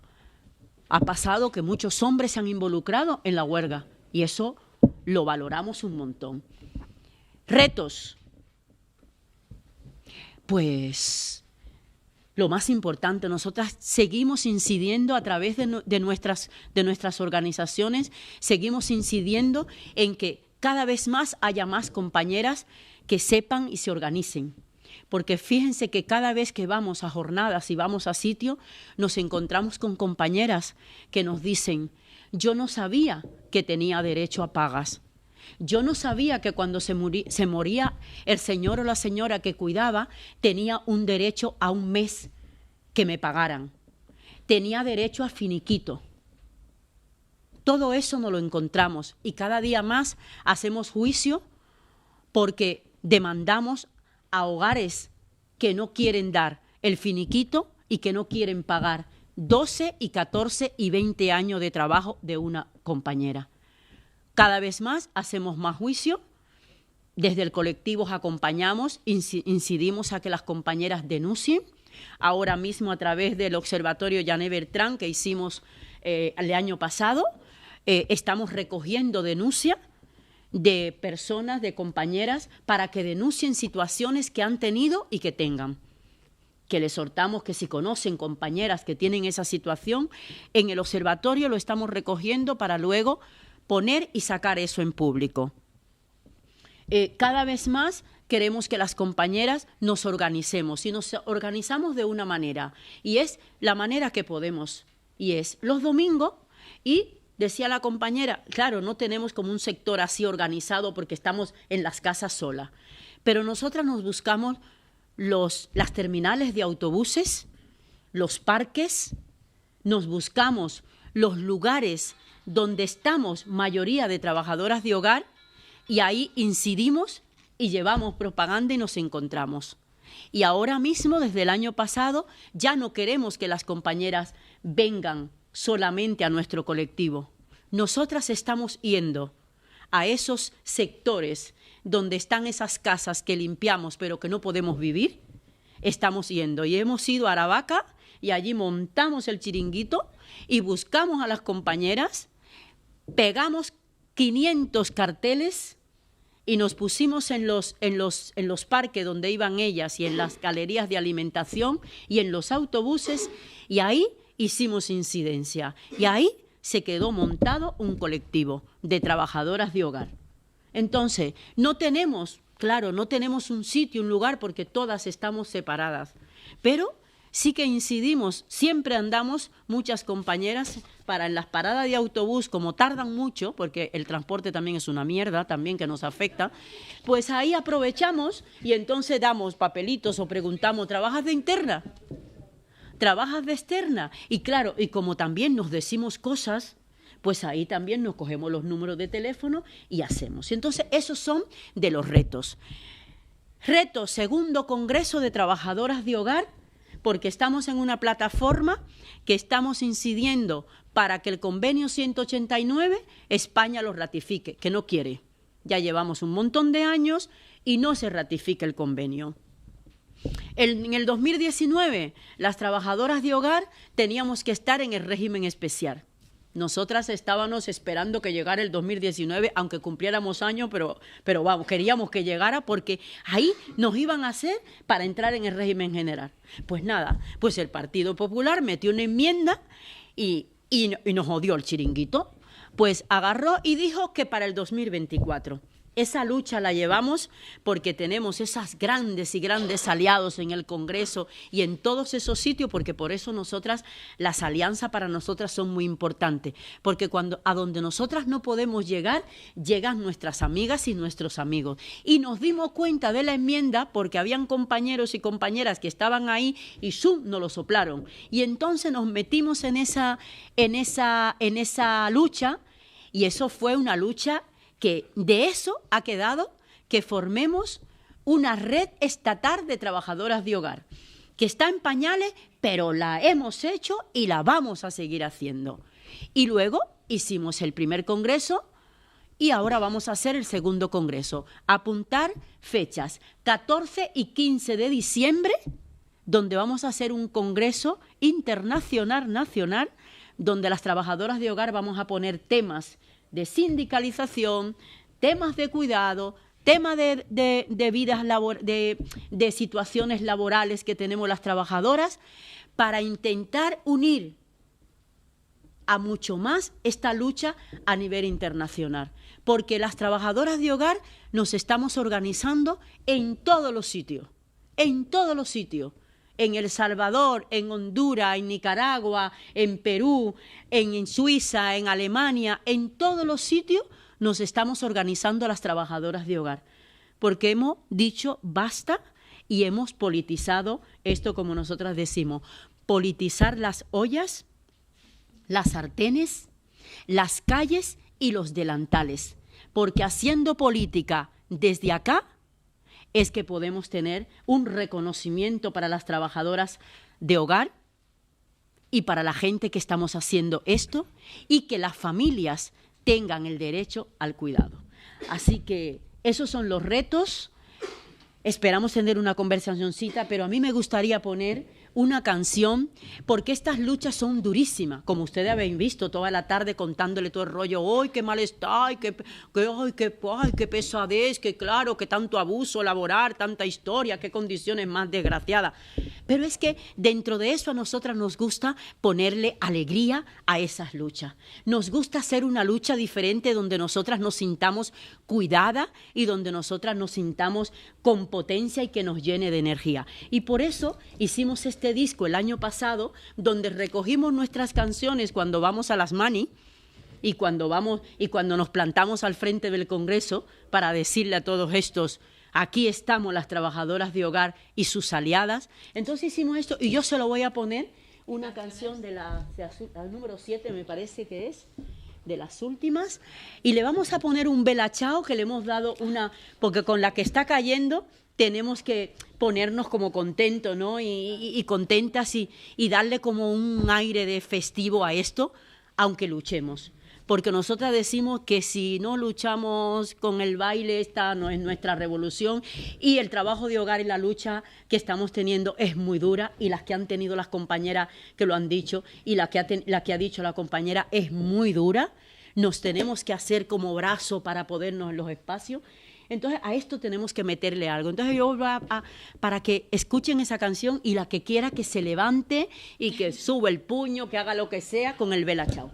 Ha pasado que muchos hombres se han involucrado en la huelga, y eso lo valoramos un montón. Retos. Pues lo más importante, nosotras seguimos incidiendo a través de nuestras organizaciones, seguimos incidiendo en que cada vez más haya más compañeras que sepan y se organicen. Porque fíjense que cada vez que vamos a jornadas y vamos a sitio, nos encontramos con compañeras que nos dicen: yo no sabía que tenía derecho a pagas. Yo no sabía que cuando se moría el señor o la señora que cuidaba, tenía un derecho a un mes que me pagaran. Tenía derecho a finiquito. Todo eso nos lo encontramos, y cada día más hacemos juicio porque demandamos a hogares que no quieren dar el finiquito y que no quieren pagar 12 y 14 y 20 años de trabajo de una compañera. Cada vez más hacemos más juicio. Desde el colectivo acompañamos, incidimos a que las compañeras denuncien. Ahora mismo, a través del Observatorio Yané Bertrán que hicimos el año pasado, estamos recogiendo denuncias de personas, de compañeras, para que denuncien situaciones que han tenido y que tengan. Que les exhortamos que si conocen compañeras que tienen esa situación, en el observatorio lo estamos recogiendo para luego poner y sacar eso en público. Cada vez más queremos que las compañeras nos organicemos, y nos organizamos de una manera, y es la manera que podemos, y es los domingos. Y decía la compañera, claro, no tenemos como un sector así organizado porque estamos en las casas solas, pero nosotras nos buscamos las terminales de autobuses, los parques, nos buscamos los lugares donde estamos mayoría de trabajadoras de hogar, y ahí incidimos y llevamos propaganda y nos encontramos. Y ahora mismo, desde el año pasado, ya no queremos que las compañeras vengan solamente a nuestro colectivo. Nosotras estamos yendo a esos sectores donde están esas casas que limpiamos pero que no podemos vivir. Estamos yendo, y hemos ido a Aravaca, y allí montamos el chiringuito y buscamos a las compañeras, pegamos 500 carteles y nos pusimos en los parques donde iban ellas, y en las galerías de alimentación y en los autobuses, y ahí hicimos incidencia, y ahí se quedó montado un colectivo de trabajadoras de hogar. Entonces, no tenemos un sitio, un lugar, porque todas estamos separadas, pero sí que incidimos, siempre andamos muchas compañeras en las paradas de autobús, como tardan mucho, porque el transporte también es una mierda, también que nos afecta, pues ahí aprovechamos y entonces damos papelitos o preguntamos: ¿trabajas de interna? ¿Trabajas de externa? Y claro, y como también nos decimos cosas, pues ahí también nos cogemos los números de teléfono y hacemos. Y entonces esos son de los retos. Reto, segundo Congreso de Trabajadoras de Hogar, porque estamos en una plataforma que estamos incidiendo para que el convenio 189 España lo ratifique, que no quiere. ya llevamos un montón de años y no se ratifica el convenio. En el 2019, las trabajadoras de hogar teníamos que estar en el régimen especial. Nosotras estábamos esperando que llegara el 2019, aunque cumpliéramos años, pero vamos, queríamos que llegara porque ahí nos iban a hacer para entrar en el régimen general. Pues nada, pues el Partido Popular metió una enmienda y nos odió el chiringuito. Pues agarró y dijo que para el 2024. Esa lucha la llevamos porque tenemos esas grandes y grandes aliados en el Congreso y en todos esos sitios, porque por eso nosotras, las alianzas para nosotras son muy importantes, porque cuando a donde nosotras no podemos llegar, llegan nuestras amigas y nuestros amigos. Y nos dimos cuenta de la enmienda porque habían compañeros y compañeras que estaban ahí y nos lo soplaron. Y entonces nos metimos en esa lucha, y eso fue una lucha que de eso ha quedado que formemos una red estatal de trabajadoras de hogar, que está en pañales, pero la hemos hecho y la vamos a seguir haciendo. Y luego hicimos el primer congreso y ahora vamos a hacer el segundo congreso. Apuntar fechas, 14 y 15 de diciembre, donde vamos a hacer un congreso internacional, nacional, donde las trabajadoras de hogar vamos a poner temas de sindicalización, temas de cuidado, temas de vidas de situaciones laborales que tenemos las trabajadoras, para intentar unir a mucho más esta lucha a nivel internacional. Porque las trabajadoras de hogar nos estamos organizando en todos los sitios, en todos los sitios. En El Salvador, en Honduras, en Nicaragua, en Perú, en Suiza, en Alemania, en todos los sitios nos estamos organizando las trabajadoras de hogar, porque hemos dicho basta y hemos politizado esto, como nosotras decimos, politizar las ollas, las sartenes, las calles y los delantales, porque haciendo política desde acá es que podemos tener un reconocimiento para las trabajadoras de hogar y para la gente que estamos haciendo esto, y que las familias tengan el derecho al cuidado. Así que esos son los retos. Esperamos tener una conversacioncita, pero a mí me gustaría poner una canción, porque estas luchas son durísimas, como ustedes habéis visto toda la tarde contándole todo el rollo, ¡ay, qué mal está! ¡Ay, qué pesadez! ¡Qué claro! ¡Qué tanto abuso laboral! ¡Tanta historia! ¡Qué condiciones más desgraciadas! Pero es que dentro de eso a nosotras nos gusta ponerle alegría a esas luchas. Nos gusta hacer una lucha diferente donde nosotras nos sintamos cuidadas y donde nosotras nos sintamos con potencia y que nos llene de energía. Y por eso hicimos este disco el año pasado, donde recogimos nuestras canciones cuando vamos a las mani y cuando nos plantamos al frente del Congreso para decirle a todos estos: aquí estamos las trabajadoras de hogar y sus aliadas. Entonces hicimos esto, y yo se lo voy a poner una canción de la número 7, me parece que es, de las últimas, y le vamos a poner un Bella Ciao, que le hemos dado porque con la que está cayendo tenemos que ponernos como contentos, ¿no? Y contentas y darle como un aire de festivo a esto, aunque luchemos. Porque nosotras decimos que si no luchamos con el baile, esta no es nuestra revolución, y el trabajo de hogar y la lucha que estamos teniendo es muy dura, y las que han tenido las compañeras que lo han dicho, y la que ha dicho la compañera es muy dura. Nos tenemos que hacer como brazo para podernos en los espacios. Entonces a esto tenemos que meterle algo. Entonces yo voy para que escuchen esa canción, y la que quiera que se levante y que suba el puño, que haga lo que sea con el Bella Ciao.